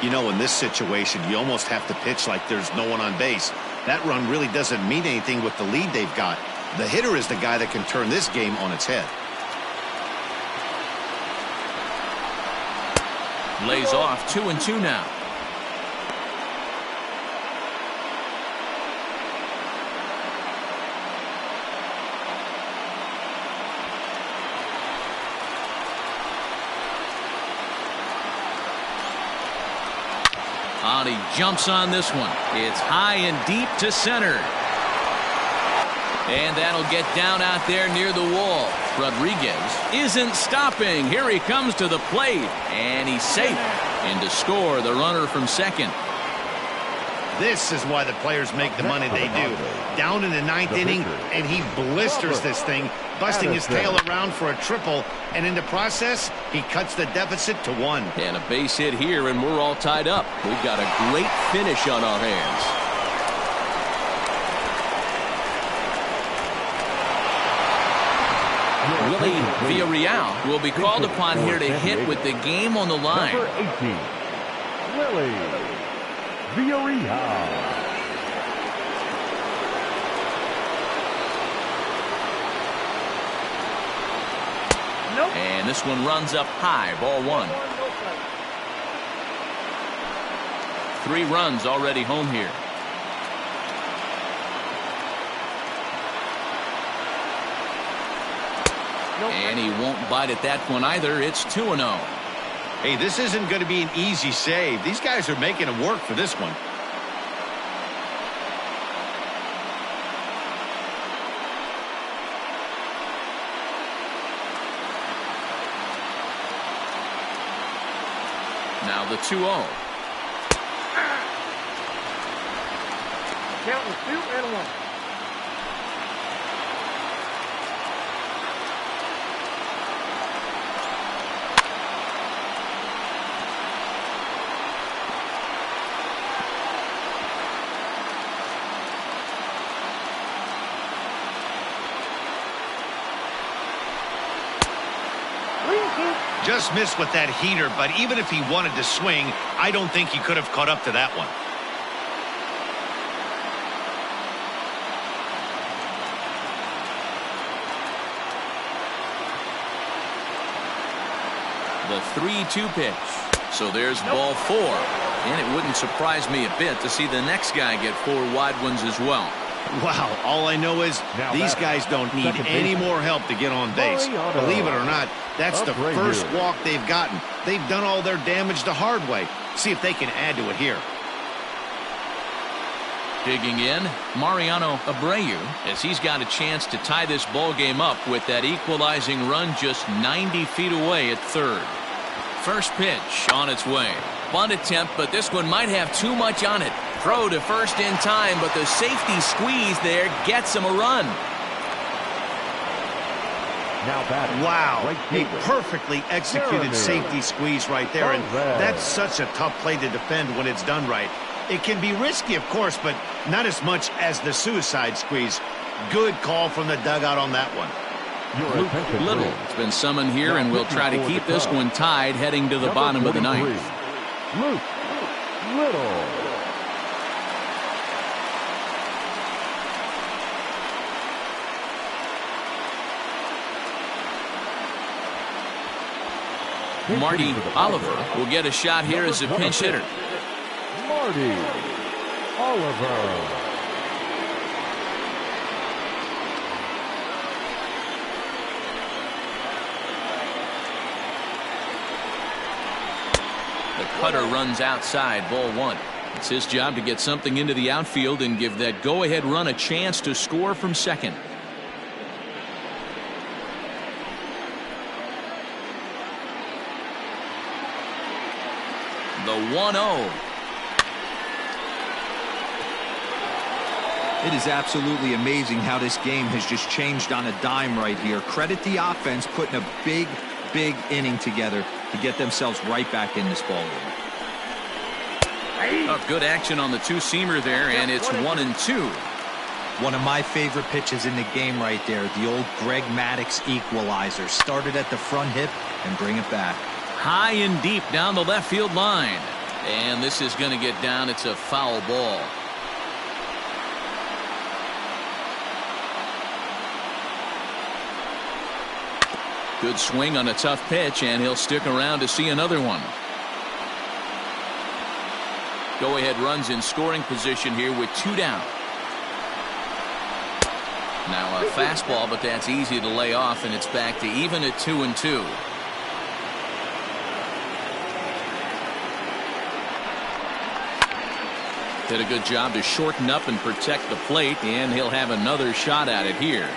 F: You know, in this situation, you almost have to pitch like there's no one on base. That run really doesn't mean anything with the lead they've got. The hitter is the guy that can turn this game on its head.
A: Lays off 2-2 now. He jumps on this one. It's high and deep to center. And that'll get down out there near the wall. Rodriguez isn't stopping. Here he comes to the plate. And he's safe. And to score the runner from second.
F: This is why the players make the money they do. Down in the 9th inning, and he blisters this thing, busting his tail around for a triple, and in the process, he cuts the deficit to 1.
A: And a base hit here, and we're all tied up. We've got a great finish on our hands. Willie Villarreal will be called upon here to hit with the game on the line.
C: Number 18, Willie Villarreal.
A: And this one runs up high, ball 1. 3 runs already home here. And he won't bite at that one either. It's 2-0.
F: Hey, this isn't going to be an easy save. These guys are making him work for this one.
A: Now the 2-0.
D: Counting 2 and 1.
F: Just missed with that heater, but even if he wanted to swing, I don't think he could have caught up to that one.
A: The 3-2 pitch. So there's ball 4. And it wouldn't surprise me a bit to see the next guy get 4 wide ones as well.
F: Wow, all I know is these guys don't need any more help to get on base. Believe it or not, that's the first walk they've gotten. They've done all their damage the hard way. See if they can add to it here.
A: Digging in, Mariano Abreu, as he's got a chance to tie this ball game up with that equalizing run just 90 feet away at third. First pitch on its way. Bunt attempt, but this one might have too much on it. Throw to first in time, but the safety squeeze there gets him a run.
C: Now batting.
F: Wow, a perfectly executed safety squeeze right there, and that's such a tough play to defend when it's done right. It can be risky, of course, but not as much as the suicide squeeze. Good call from the dugout on that one.
C: Your
A: Luke
C: attention,
A: Little
C: please.
A: has been summoned here, and we'll try to keep this one tied heading to the
C: Number
A: bottom of the
C: 43,
A: ninth.
C: Luke Little.
A: Marty Oliver will get a shot here as a pinch hitter.
C: Marty Oliver.
A: The cutter runs outside, ball one. It's his job to get something into the outfield and give that go-ahead run a chance to score from second. The 1-0.
E: It is absolutely amazing how this game has just changed on a dime right here. Credit the offense putting a big inning together to get themselves right back in this ball game.
A: Oh, good action on the two-seamer there, and it's 1-2.
E: One of my favorite pitches in the game right there, the old Greg Maddux equalizer. Started at the front hip and bring it back.
A: High and deep down the left field line. And this is going to get down. It's a foul ball. Good swing on a tough pitch, and he'll stick around to see another one. Go-ahead runs in scoring position here with two down. Now a fastball, but that's easy to lay off, and it's back to even at 2-2. Did a good job to shorten up and protect the plate, and he'll have another shot at it here.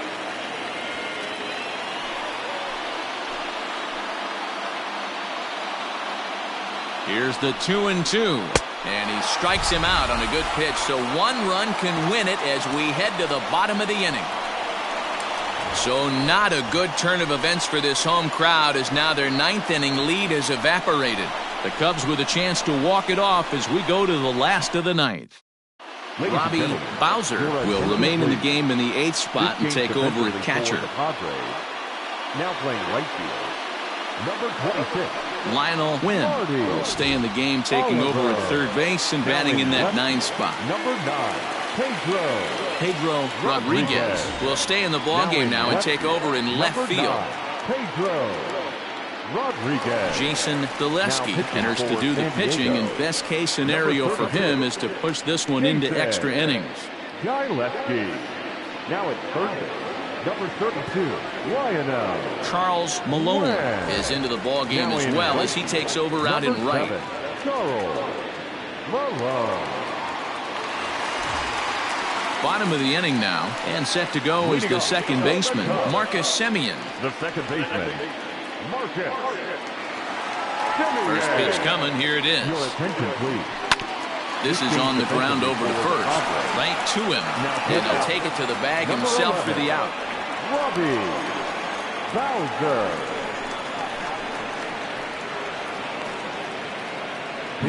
A: Here's the 2-2, and he strikes him out on a good pitch, so one run can win it as we head to the bottom of the inning. So not a good turn of events for this home crowd, as now their ninth inning lead has evaporated. The Cubs with a chance to walk it off as we go to the last of the ninth. Robbie Bowser will remain in the game in the eighth spot and take over at catcher.
C: Now playing right field, number 26.
A: Lionel Wynn will stay in the game, taking over at third base and batting in that 9th spot.
C: Number 9,
A: Pedro Rodriguez will stay in the ballgame now and take over in left field.
C: Pedro Rodriguez.
A: Jason Daleski enters to do the pitching, and best case scenario for him is to push this one into extra innings.
C: Daleski. Now at third base, number 32, Lionel
A: Charles Malone is into the ballgame as well as he takes over out in right.
C: Charles Malone.
A: Bottom of the inning now, and set to go is the second baseman, Marcus Semien.
C: The second baseman, Marcus Semien.
A: First pitch coming, here it is.
C: Your attention, please.
A: This is on the ground over to first, right to him, and he'll take it to the bag himself for the out.
C: Robbie Bowser.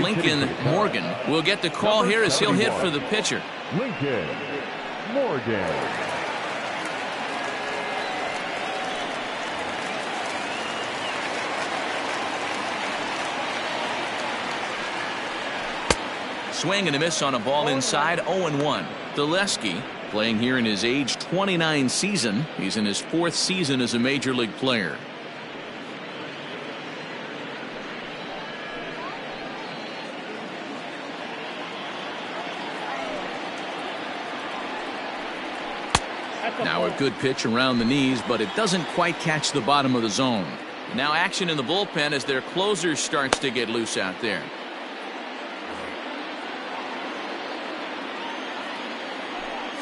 A: Lincoln Morgan will get the call here as he'll hit for the pitcher.
C: Lincoln Morgan.
A: Swing and a miss on a ball inside, 0-1. Daleski playing here in his age 29 season. He's in his 4th season as a major league player. Now a good pitch around the knees, but it doesn't quite catch the bottom of the zone. Now action in the bullpen as their closer starts to get loose out there.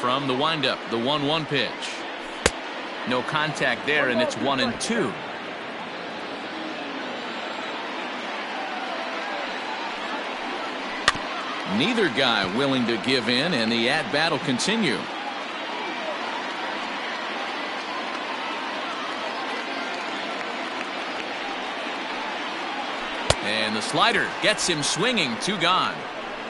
A: From the windup, the 1-1 pitch. No contact there, and it's 1-2. Neither guy willing to give in, and the at-bat will continue. And the slider gets him swinging, 2 gone.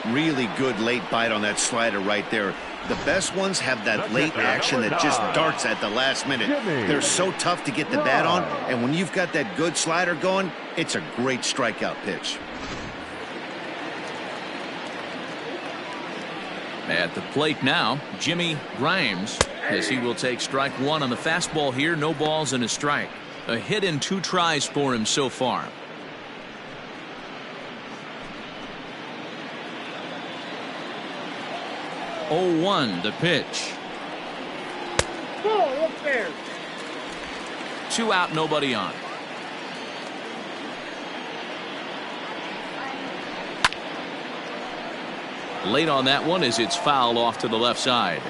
F: Really good late bite on that slider right there. The best ones have that late action that just darts at the last minute. They're so tough to get the bat on, and when you've got that good slider going, it's a great strikeout pitch.
A: At the plate now, Jimmy Grimes, as he will take strike one on the fastball here. No balls and a strike. A hit in 2 tries for him so far. Oh, 1 the pitch.
D: Ball, up there.
A: 2 out, nobody on. Late on that one as it's fouled off to the left side.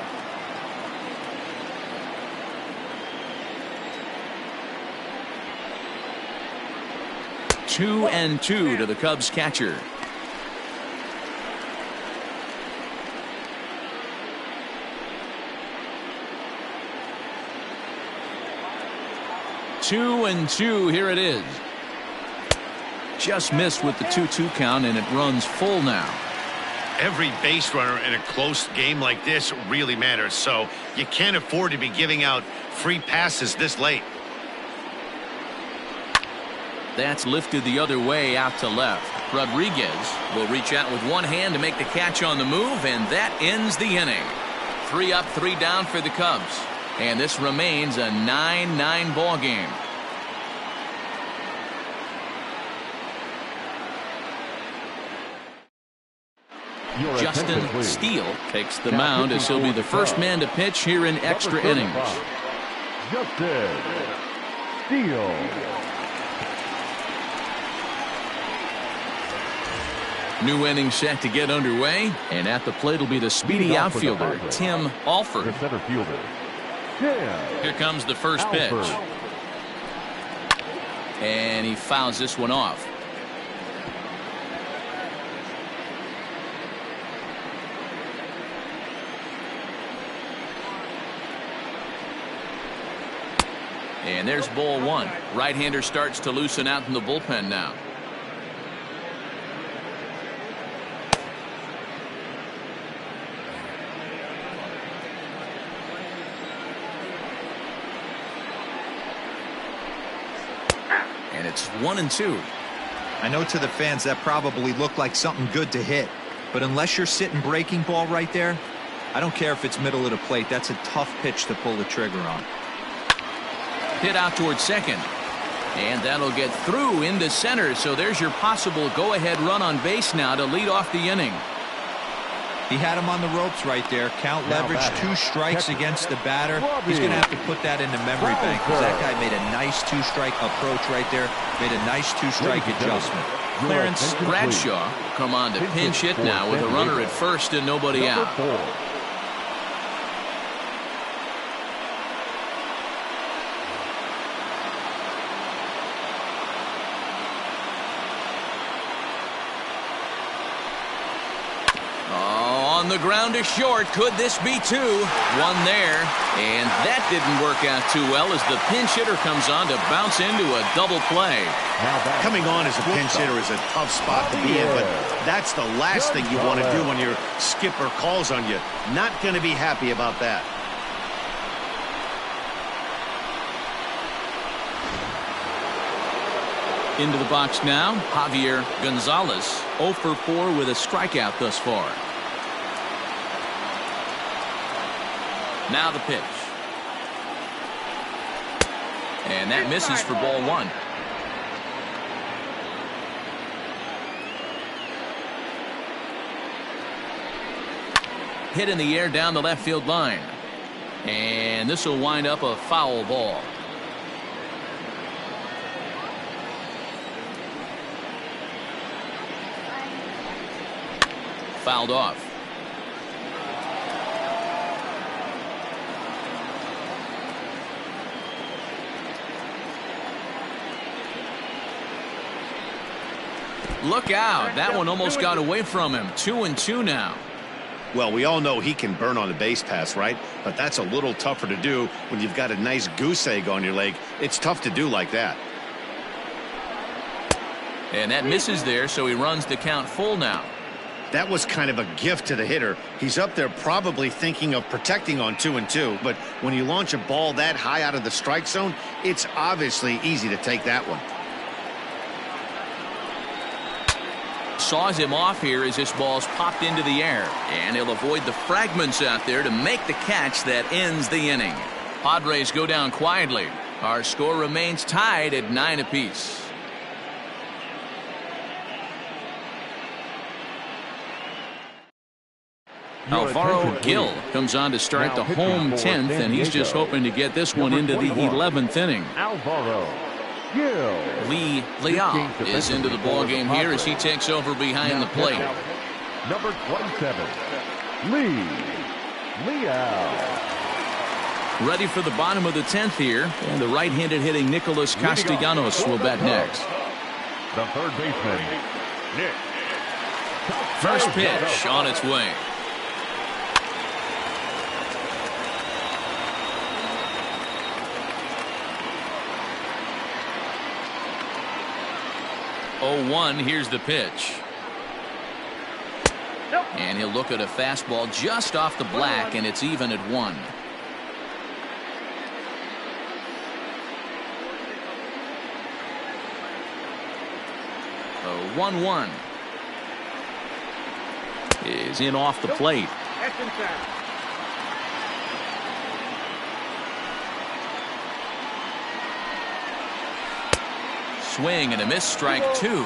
A: Two and 2 to the Cubs catcher. Two and 2, here it is. Just missed with the 2-2 count, and it runs full now.
F: Every base runner in a close game like this really matters, so you can't afford to be giving out free passes this late.
A: That's lifted the other way out to left. Rodriguez will reach out with one hand to make the catch on the move, and that ends the inning. 3 up, 3 down for the Cubs. And this remains a 9-9 ball game. Justin Steele takes the mound as he'll be the first man to pitch here in extra innings.
C: Justin Steele.
A: New inning set to get underway, and at the plate will be the speedy outfielder Tim Alford.
C: The center fielder.
A: Here comes the first pitch. And he fouls this one off. And there's ball 1. Right-hander starts to loosen out in the bullpen now. And it's 1 and 2.
E: I know to the fans that probably looked like something good to hit, but unless you're sitting breaking ball right there, I don't care if it's middle of the plate. That's a tough pitch to pull the trigger on.
A: Hit out towards second, and that'll get through into center. So there's your possible go-ahead run on base now to lead off the inning.
E: He had him on the ropes right there. Count leverage, 2 strikes against the batter. He's going to have to put that in the memory bank because that guy made a nice 2-strike approach right there. Made a nice 2-strike adjustment.
A: Clarence Bradshaw come on to pinch hit now with a runner at first and nobody out. On the ground to short. Could this be 2? 1 there, and that didn't work out too well as the pinch hitter comes on to bounce into a double play.
F: Coming on as a pinch hitter is a tough spot to be in, but that's the last thing you want to do when your skipper calls on you. Not going to be happy about that.
A: Into the box now, Javier Gonzalez, 0 for 4 with a strikeout thus far. Now the pitch. And that misses for ball 1. Hit in the air down the left field line. And this will wind up a foul ball. Fouled off. Look out. That one almost got away from him. 2 and 2 now.
F: Well, we all know he can burn on the base pass, right? But that's a little tougher to do when you've got a nice goose egg on your leg. It's tough to do like that.
A: And that misses there, so he runs the count full now.
F: That was kind of a gift to the hitter. He's up there probably thinking of protecting on 2-2, but when you launch a ball that high out of the strike zone, it's obviously easy to take that one.
A: Saws him off here as this ball's popped into the air, and he'll avoid the fragments out there to make the catch that ends the inning. Padres go down quietly. Our score remains tied at 9 apiece. Alvaro Gil comes on to start the home 10th, and he's just hoping to get this one into the 11th inning.
C: Alvaro Gil.
A: Lee Liao is into the ballgame here as he takes over behind the plate.
C: Number 27, Lee Liao.
A: Ready for the bottom of the 10th here, and the right-handed hitting Nicholas Castellanos will bat next.
C: The third baseman, Nick.
A: First pitch on its way. Oh, 1, here's the pitch. And he'll look at a fastball just off the black, and it's even at 1. Oh, 1-1 is in off the plate. Swing and a miss, strike 2.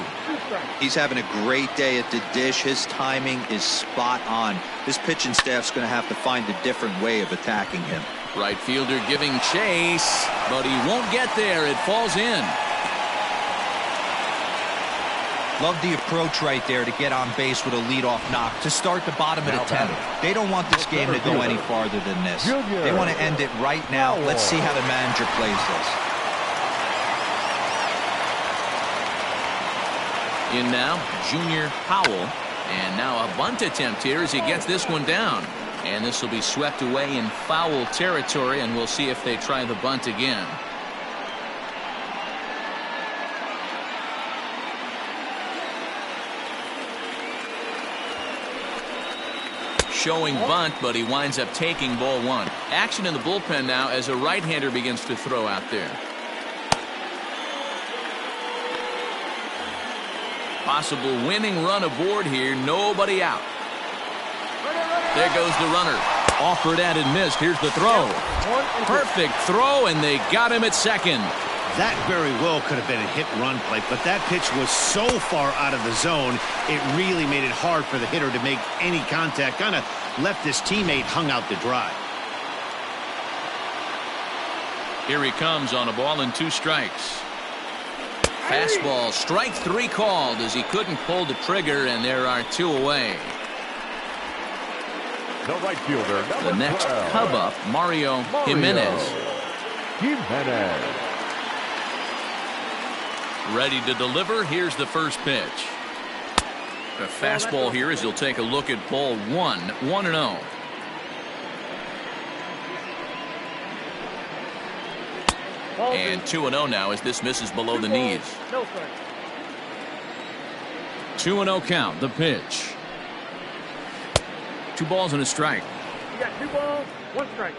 E: He's having a great day at the dish. His timing is spot on. This pitching staff's going to have to find a different way of attacking him.
A: Right fielder giving chase, but he won't get there. It falls in.
E: Love the approach right there to get on base with a leadoff knock to start the bottom of the 10th. They don't want this game to go any farther than this. They want to end it right now. Let's see how the manager plays this.
A: In now, Junior Powell, and now a bunt attempt here as he gets this one down, and this will be swept away in foul territory, and we'll see if they try the bunt again. Showing bunt, but he winds up taking ball 1. Action in the bullpen now as a right-hander begins to throw out there. Possible winning run aboard here. Nobody out. There goes the runner. Offered and missed. Here's the throw. Perfect throw, and they got him at second.
F: That very well could have been a hit-run play, but that pitch was so far out of the zone, it really made it hard for the hitter to make any contact. Kind of left his teammate hung out to dry.
A: Here he comes on a ball and 2 strikes. Fastball, strike 3 called as he couldn't pull the trigger, and there are 2 away.
C: The right fielder,
A: the next
C: 12,
A: Cub up, Mario Jimenez. Ready to deliver. Here's the first pitch. A fastball here as he'll take a look at ball 1, 1-0. And 2-0 now as this misses below the knees. 2-0 count. The pitch. 2 balls and a strike.
D: You got 2 balls, 1 strike.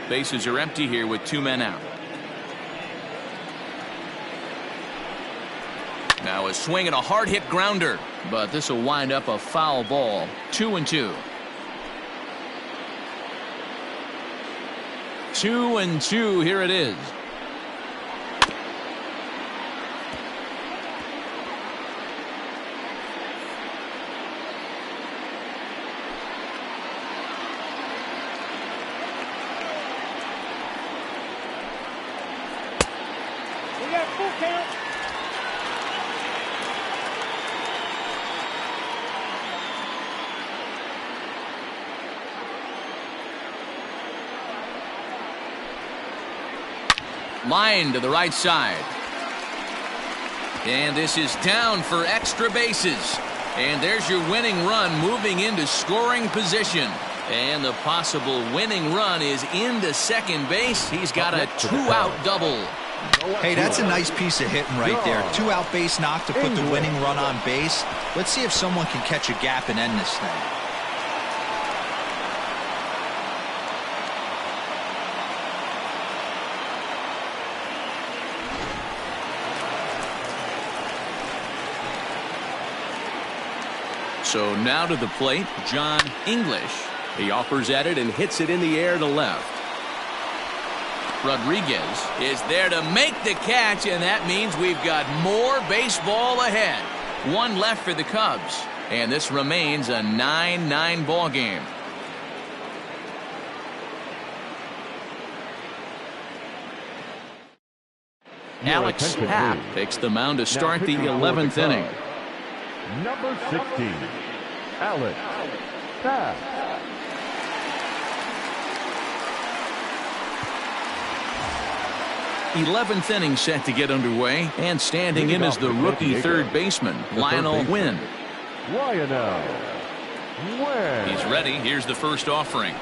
A: Bases are empty here with 2 men out. Now a swing and a hard hit grounder, but this will wind up a foul ball. 2-2. 2-2. Here it is.
D: We got full count.
A: Line to the right side. And this is down for extra bases. And there's your winning run moving into scoring position. And the possible winning run is into second base. He's got a 2-out double.
E: Hey, that's a nice piece of hitting right there. 2 out base knock to put the winning run on base. Let's see if someone can catch a gap and end this thing.
A: So now to the plate, John English. He offers at it and hits it in the air to left. Rodriguez is there to make the catch, and that means we've got more baseball ahead. 1 left for the Cubs, and this remains a 9-9 ball game. Alex Happ takes the mound to start the 11th inning.
C: Number 16, Alex Happ.
A: 11th inning set to get underway, and standing in is the rookie third baseman, Lionel Wynn. He's ready. Here's the first offering.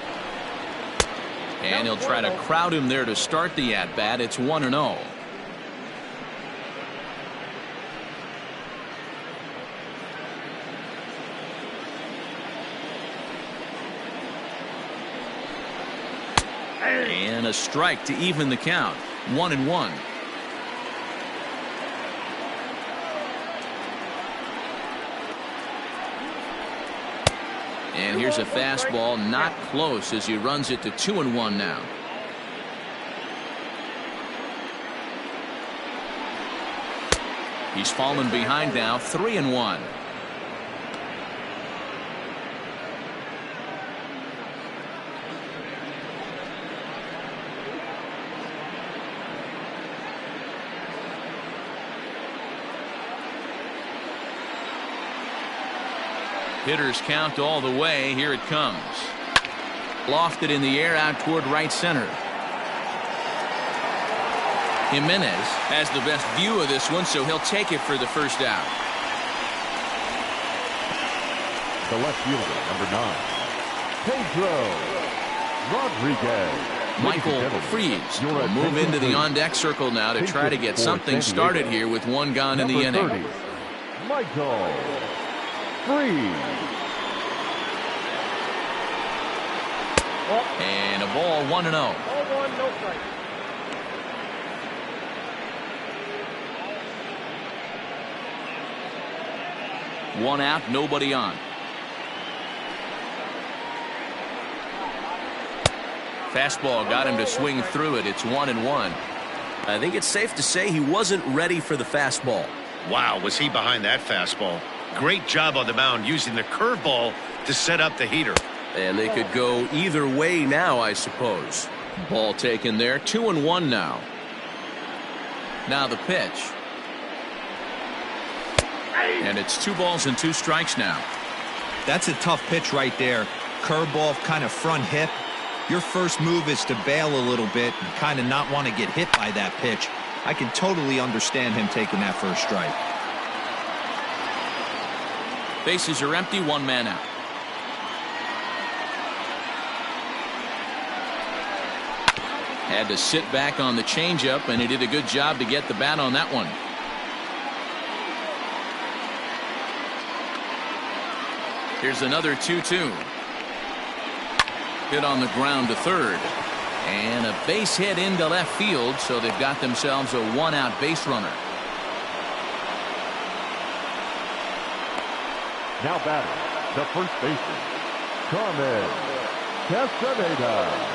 A: And he'll try to crowd him there to start the at-bat. It's 1-0. And a strike to even the count. 1-1. And here's a fastball, not close, as he runs it to 2-1 now. He's fallen behind now, 3-1. Hitters count all the way. Here it comes. Lofted in the air out toward right center. Jimenez has the best view of this one, so he'll take it for the first out.
C: The left fielder, number 9, Pedro Rodriguez.
A: Michael Freeze will move into the on-deck circle now to try to get something started here with 1 gone in the inning.
C: 30, Michael Freeze.
A: And a ball, 1-0.
D: 0-1, no strike.
A: One out, nobody on. Fastball got him to swing through it. It's 1-1.
G: I think it's safe to say he wasn't ready for the fastball.
F: Wow, was he behind that fastball? Great job on the mound using the curveball to set up the heater.
G: And they could go either way now, I suppose.
A: Ball taken there. 2-1 now. Now the pitch. And it's 2 balls and 2 strikes now.
E: That's a tough pitch right there. Curveball, kind of front hip. Your first move is to bail a little bit and kind of not want to get hit by that pitch. I can totally understand him taking that first strike.
A: Bases are empty, 1 man out. Had to sit back on the changeup, and he did a good job to get the bat on that one. Here's another 2-2. Hit on the ground to third. And a base hit into left field, so they've got themselves a 1-out base runner.
C: Now batting, the first baseman, Carmen Castaneda.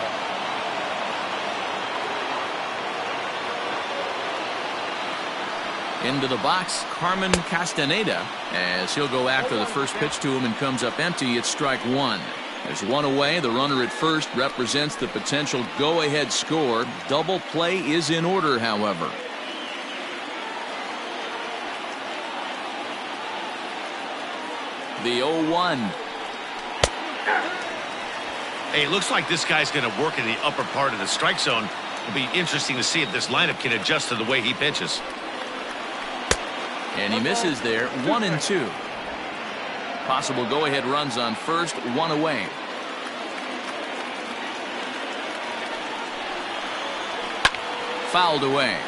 A: Into the box, Carmen Castaneda, as he'll go after the first pitch to him and comes up empty. It's strike 1. There's 1 away. The runner at first represents the potential go-ahead score. Double play is in order, however. The 0-1.
F: Hey, it looks like this guy's going to work in the upper part of the strike zone. It'll be interesting to see if this lineup can adjust to the way he pitches.
A: And he misses there. 1-2. Possible go-ahead runs on first, 1 away. Fouled away.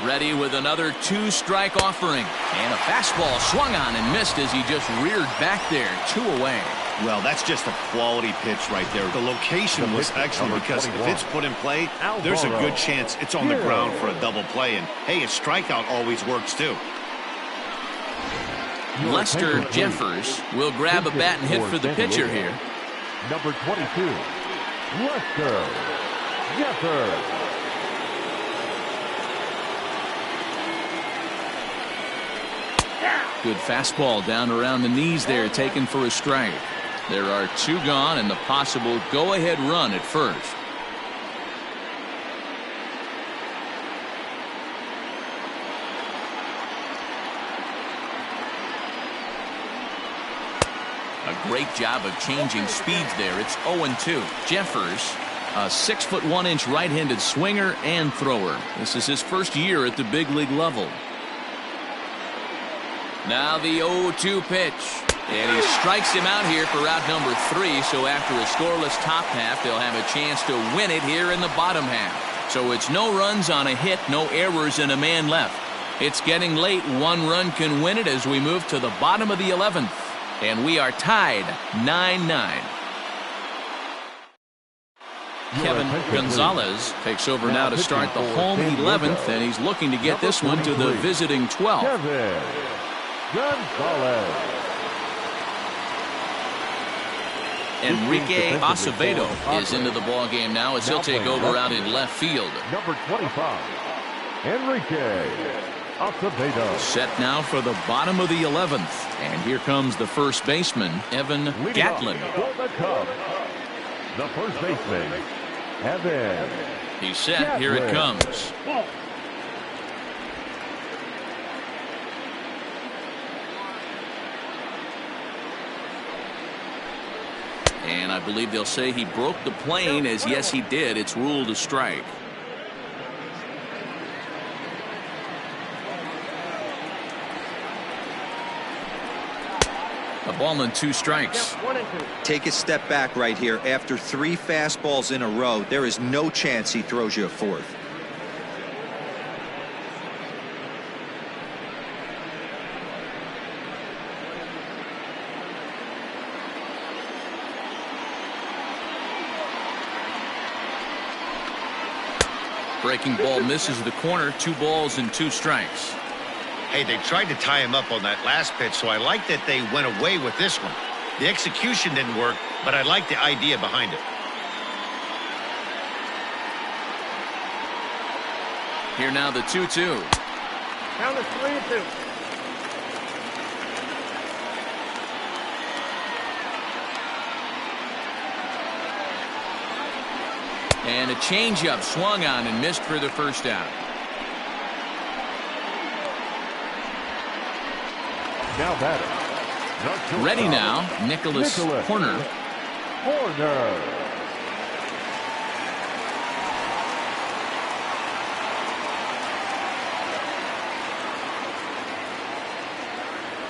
A: Ready with another 2-strike offering. And a fastball swung on and missed as he just reared back there. 2 away.
B: Well, that's just a quality pitch right there. The location was excellent because if it's put in play, there's a good chance it's on the ground for a double play. And, hey, a strikeout always works, too.
A: Lester Jeffers will grab a bat and hit for the pitcher here.
C: Number 22, Lester Jeffers.
A: Good fastball down around the knees there, taken for a strike. There are 2 gone and the possible go-ahead run at first. A great job of changing speeds there. It's 0-2. Jeffers, a 6'1" right-handed swinger and thrower. This is his first year at the big league level. Now the 0-2 pitch. And he strikes him out here for out number 3. So after a scoreless top half, they'll have a chance to win it here in the bottom half. So it's no runs on a hit, no errors, and a man left. It's getting late. 1 run can win it as we move to the bottom of the 11th. And we are tied 9-9. Kevin Gonzalez takes over now to start the home 11th, and he's looking to get this one to the visiting 12th.
C: Kevin Gonzalez.
A: Enrique Acevedo is into the ball game now as he'll take over out in left field.
C: Number 25, Enrique Acevedo.
A: Set now for the bottom of the 11th. And here comes the first baseman, Evan Gatlin.
C: For the Cubs, the first baseman, Evan.
A: He's set. Here it comes. And I believe they'll say he broke the plane, as yes he did. It's ruled a strike. A ball and 2 strikes.
E: Take a step back right here. After 3 fastballs in a row, there is no chance he throws you a 4th.
A: Breaking ball misses the corner. 2 balls and 2 strikes.
F: Hey, they tried to tie him up on that last pitch, so I like that they went away with this one. The execution didn't work, but I like the idea behind it.
A: Here now the 2-2.
D: Count is 3-2.
A: And a changeup swung on and missed for the first out.
C: Now batting.
A: Ready now, Nicholas Horner.
C: Horner.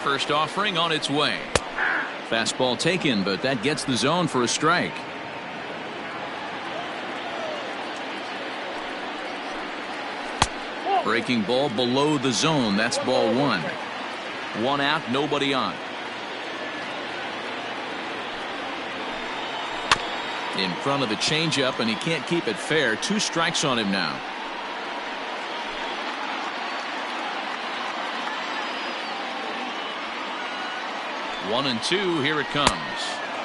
A: First offering on its way. Fastball taken, but that gets the zone for a strike. Breaking ball below the zone. That's ball 1. 1 out, nobody on. In front of the changeup, and he can't keep it fair. 2 strikes on him now. One and 2, here it comes.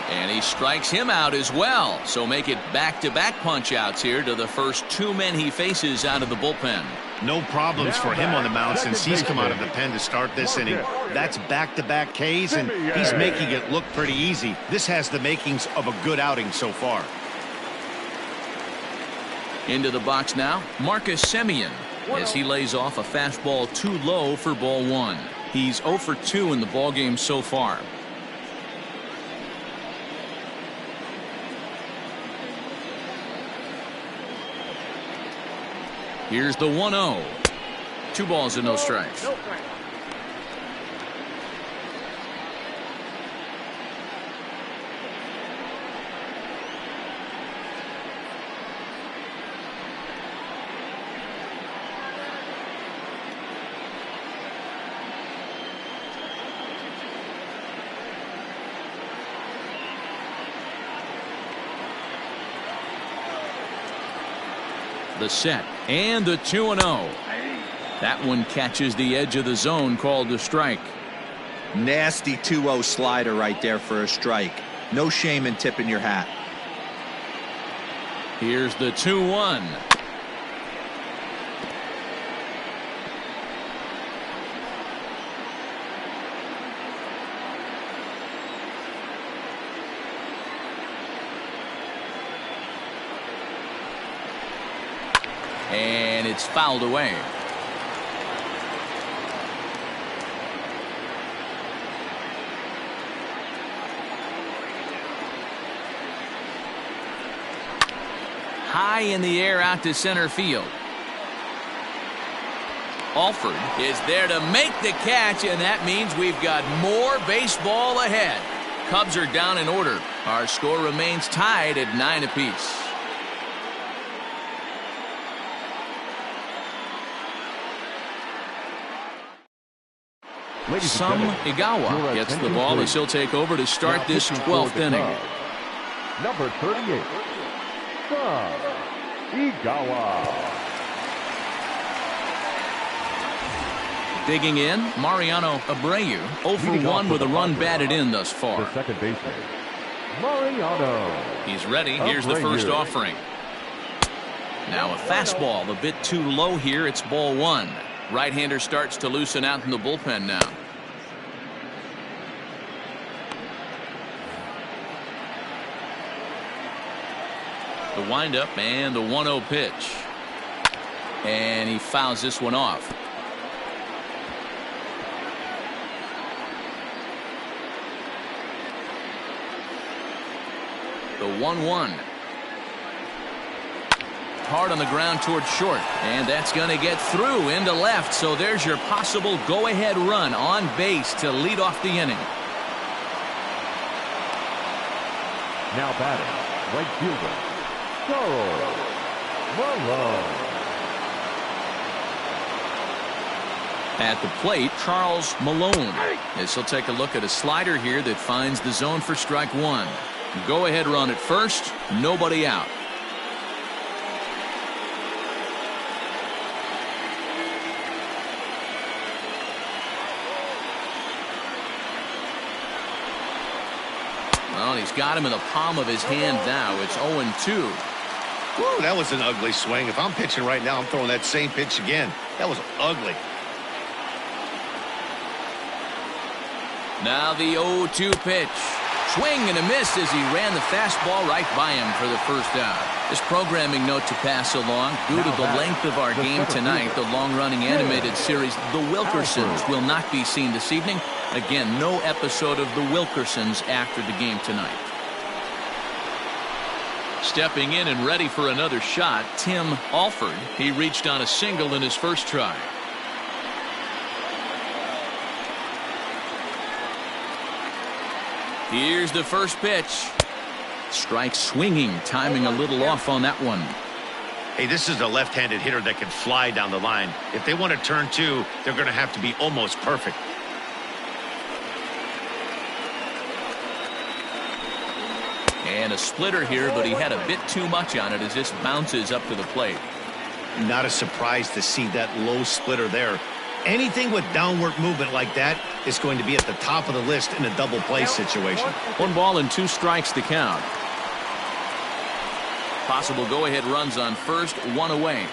A: And he strikes him out as well. So make it back-to-back punch-outs here to the first 2 men he faces out of the bullpen.
B: No problems for him on the mound since he's come out of the pen to start this inning. That's back-to-back Ks, and he's making it look pretty easy. This has the makings of a good outing so far.
A: Into the box now, Marcus Semien, as he lays off a fastball too low for ball 1. He's 0 for 2 in the ballgame so far. Here's the 1-0. 2 balls and no strikes.
D: No strikes.
A: The set and the 2-0. That one catches the edge of the zone, called a strike.
E: Nasty 2-0 slider right there for a strike. No shame in tipping your hat.
A: Here's the 2-1. And it's fouled away. High in the air out to center field. Alford is there to make the catch, and that means we've got more baseball ahead. Cubs are down in order. Our score remains tied at 9 apiece. Some Igawa gets the ball as he'll take over to start this 12th inning.
C: Number 38, Some Igawa.
A: Digging in, Mariano Abreu, 0 for 1 with a run batted in thus far.
C: The second baseman, Mariano.
A: He's ready. Here's the first offering. Now a fastball a bit too low here. It's ball 1. Right-hander starts to loosen out in the bullpen now. The windup and the 1-0 pitch. And he fouls this one off. The 1-1. Hard on the ground towards short, and that's going to get through into left. So there's your possible go-ahead run on base to lead off the inning.
C: Now batting, right fielder, Charles Malone.
A: At the plate, Charles Malone, as he'll take a look at a slider here that finds the zone for strike 1. Go-ahead run at first, nobody out. Well, he's got him in the palm of his hand now. It's 0-2.
F: Whoa, that was an ugly swing. If I'm pitching right now, I'm throwing that same pitch again. That was ugly.
A: Now the 0-2 pitch. Swing and a miss as he ran the fastball right by him for the first out. This programming note to pass along. Due to the length of our game tonight, the long-running animated series The Wilkersons will not be seen this evening. Again, no episode of The Wilkersons after the game tonight. Stepping in and ready for another shot, Tim Alford. He reached on a single in his first try. Here's the first pitch. Strike swinging, timing a little off on that one.
F: Hey, this is a left-handed hitter that can fly down the line. If they want to turn 2, they're going to have to be almost perfect.
A: And a splitter here, but he had a bit too much on it as this bounces up to the plate.
F: Not a surprise to see that low splitter there. Anything with downward movement like that is going to be at the top of the list in a double play situation.
A: 1 ball and 2 strikes to count. Possible go-ahead runs on first, 1 away.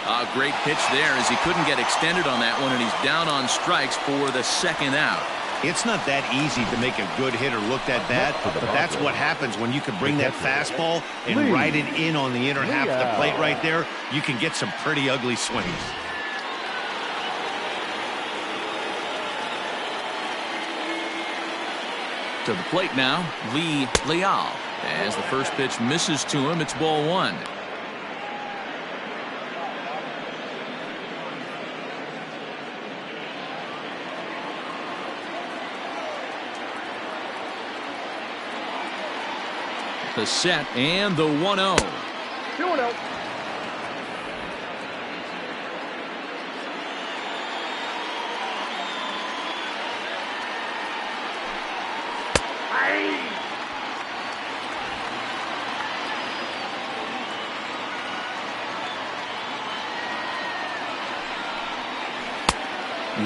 A: A great pitch there as he couldn't get extended on that one, and he's down on strikes for the second out.
F: It's not that easy to make a good hitter look that bad, but that's what happens when you can bring that fastball and ride it in on the inner half of the plate right there. You can get some pretty ugly swings.
A: To the plate now, Lee Leal. As the first pitch misses to him, it's ball 1. The set and the 1-0.
D: 2-0.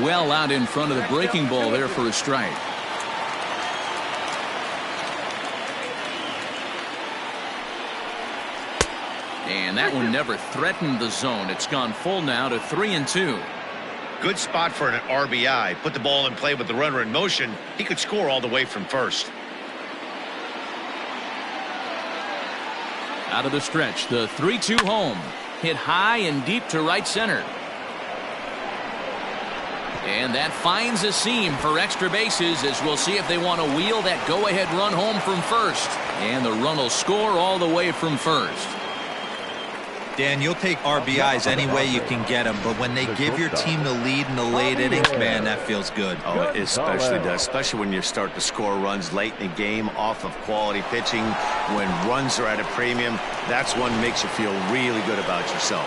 A: Well out in front of the breaking ball there for a strike. And that one never threatened the zone. It's gone full now to 3-2.
F: Good spot for an RBI. Put the ball in play with the runner in motion. He could score all the way from first.
A: Out of the stretch, the 3-2 home. Hit high and deep to right center. And that finds a seam for extra bases, as we'll see if they want to wheel that go-ahead run home from first. And the run will score all the way from first.
E: Dan, you'll take RBIs any way you can get them, but when they give your team the lead in the late innings, man, that feels good.
B: Oh, it especially does, especially when you start to score runs late in the game off of quality pitching. When runs are at a premium, that's one that makes you feel really good about yourself.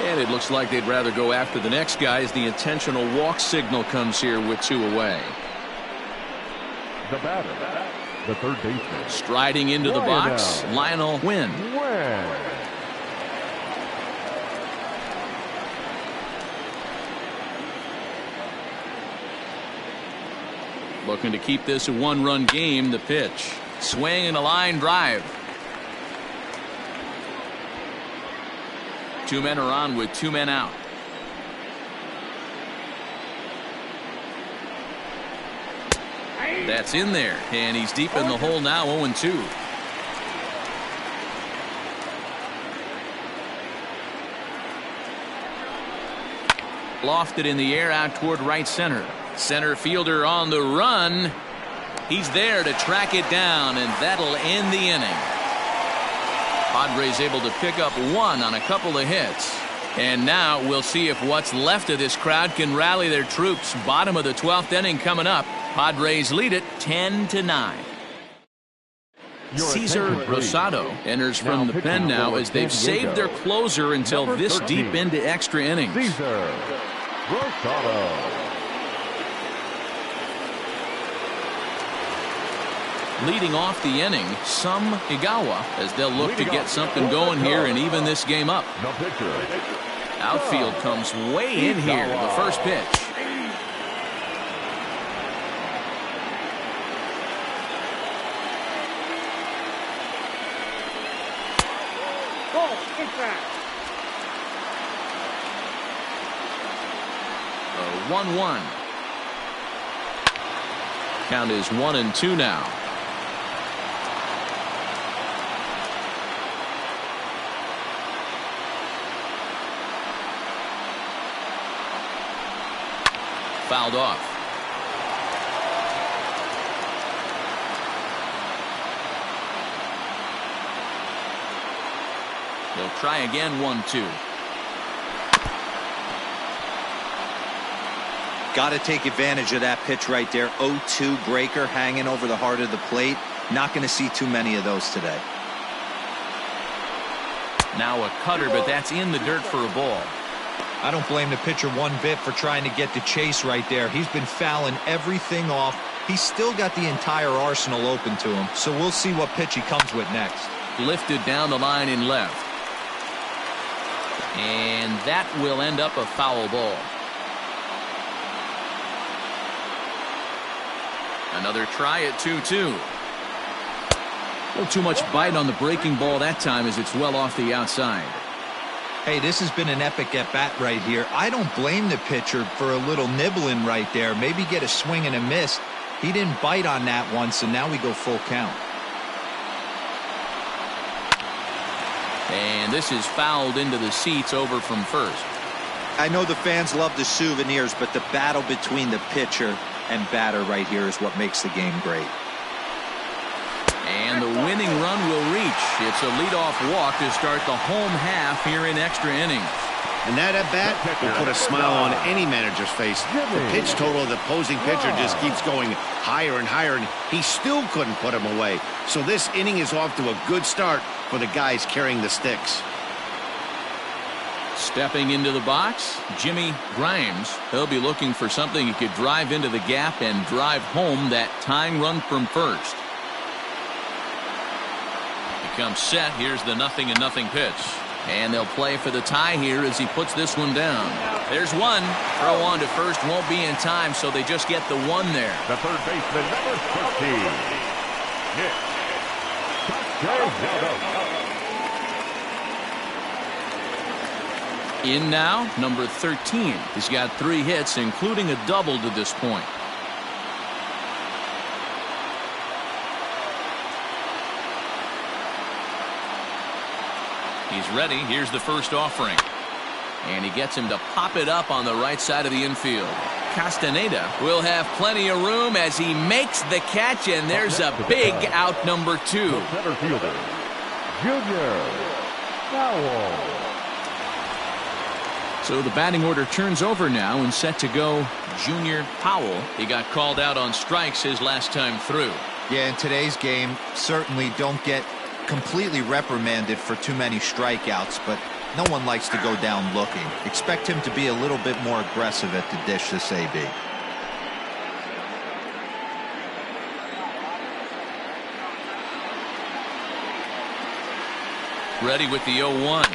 A: And it looks like they'd rather go after the next guy as the intentional walk signal comes here with 2 away.
C: The batter, the third baseman.
A: Striding into the box, Lionel Wynn. Looking to keep this a 1-run game. The pitch. Swing and a line drive. 2 men are on with 2 men out. That's in there, and he's deep in the hole now, 0-2. Lofted in the air out toward right center. Center fielder on the run. He's there to track it down, and that'll end the inning. Padres able to pick up 1 on a couple of hits. And now we'll see if what's left of this crowd can rally their troops. Bottom of the 12th inning coming up. Padres lead it 10-9. Cesar Rosado enters from the pen now as they've saved their closer until this deep into extra innings.
C: Cesar Rosado.
A: Leading off the inning, Sum Igawa, as they'll look to get something going here and even this game up. Outfield comes way in here. The first pitch.
D: Ball, get back.
A: 1-1. Count is 1-2 now. Fouled off. They'll try again. 1-2.
E: Got to take advantage of that pitch right there. 0-2 breaker hanging over the heart of the plate. Not going to see too many of those today.
A: Now a cutter, but that's in the dirt for a ball.
E: I don't blame the pitcher one bit for trying to get the chase right there. He's been fouling everything off. He's still got the entire arsenal open to him, so we'll see what pitch he comes with next.
A: Lifted down the line in left. And that will end up a foul ball. Another try at 2-2. Not too much bite on the breaking ball that time as it's well off the outside.
E: Hey, this has been an epic at-bat right here. I don't blame the pitcher for a little nibbling right there. Maybe get a swing and a miss. He didn't bite on that one, so now we go full count.
A: And this is fouled into the seats over from first.
E: I know the fans love the souvenirs, but the battle between the pitcher and batter right here is what makes the game great.
A: And the winning run will reach. It's a leadoff walk to start the home half here in extra innings.
F: And that at-bat will put a smile on any manager's face. The pitch total of the opposing pitcher just keeps going higher and higher, and he still couldn't put him away. So this inning is off to a good start for the guys carrying the sticks.
A: Stepping into the box, Jimmy Grimes. He'll be looking for something he could drive into the gap and drive home that tying run from first. Comes set. Here's the 0-0 pitch. And they'll play for the tie here as he puts this one down. There's one. Throw on to first won't be in time, so they just get the one there.
C: The third baseman, number 15. Nick.
A: In now, number 13. He's got 3 hits, including a double to this point. He's ready. Here's the first offering. And he gets him to pop it up on the right side of the infield. Castaneda will have plenty of room as he makes the catch, and there's a big out number 2.
C: The center fielder, Junior Powell.
A: So the batting order turns over now and set to go Junior Powell. He got called out on strikes his last time through.
E: Yeah, in today's game, certainly don't get completely reprimanded for too many strikeouts, but no one likes to go down looking. Expect him to be a little bit more aggressive at the dish this AB.
A: Ready with the 0-1.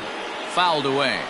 A: Fouled away.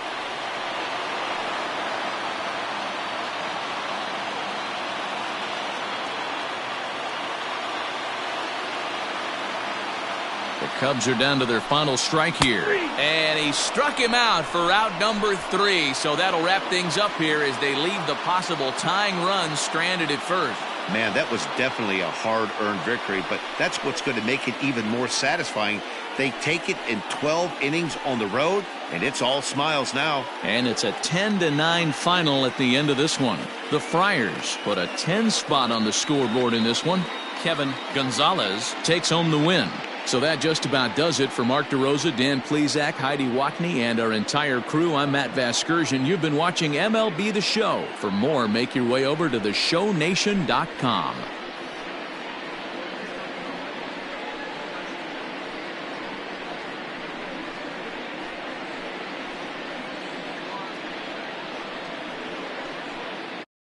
A: The Cubs are down to their final strike here. And he struck him out for out number 3. So that'll wrap things up here as they leave the possible tying run stranded at first.
F: Man, that was definitely a hard-earned victory, but that's what's going to make it even more satisfying. They take it in 12 innings on the road, and it's all smiles now.
A: And it's a 10-9 final at the end of this one. The Friars put a 10 spot on the scoreboard in this one. Kevin Gonzalez takes home the win. So that just about does it for Mark DeRosa, Dan Plesac, Heidi Watney, and our entire crew. I'm Matt Vasgersian. You've been watching MLB The Show. For more, make your way over to theshownation.com.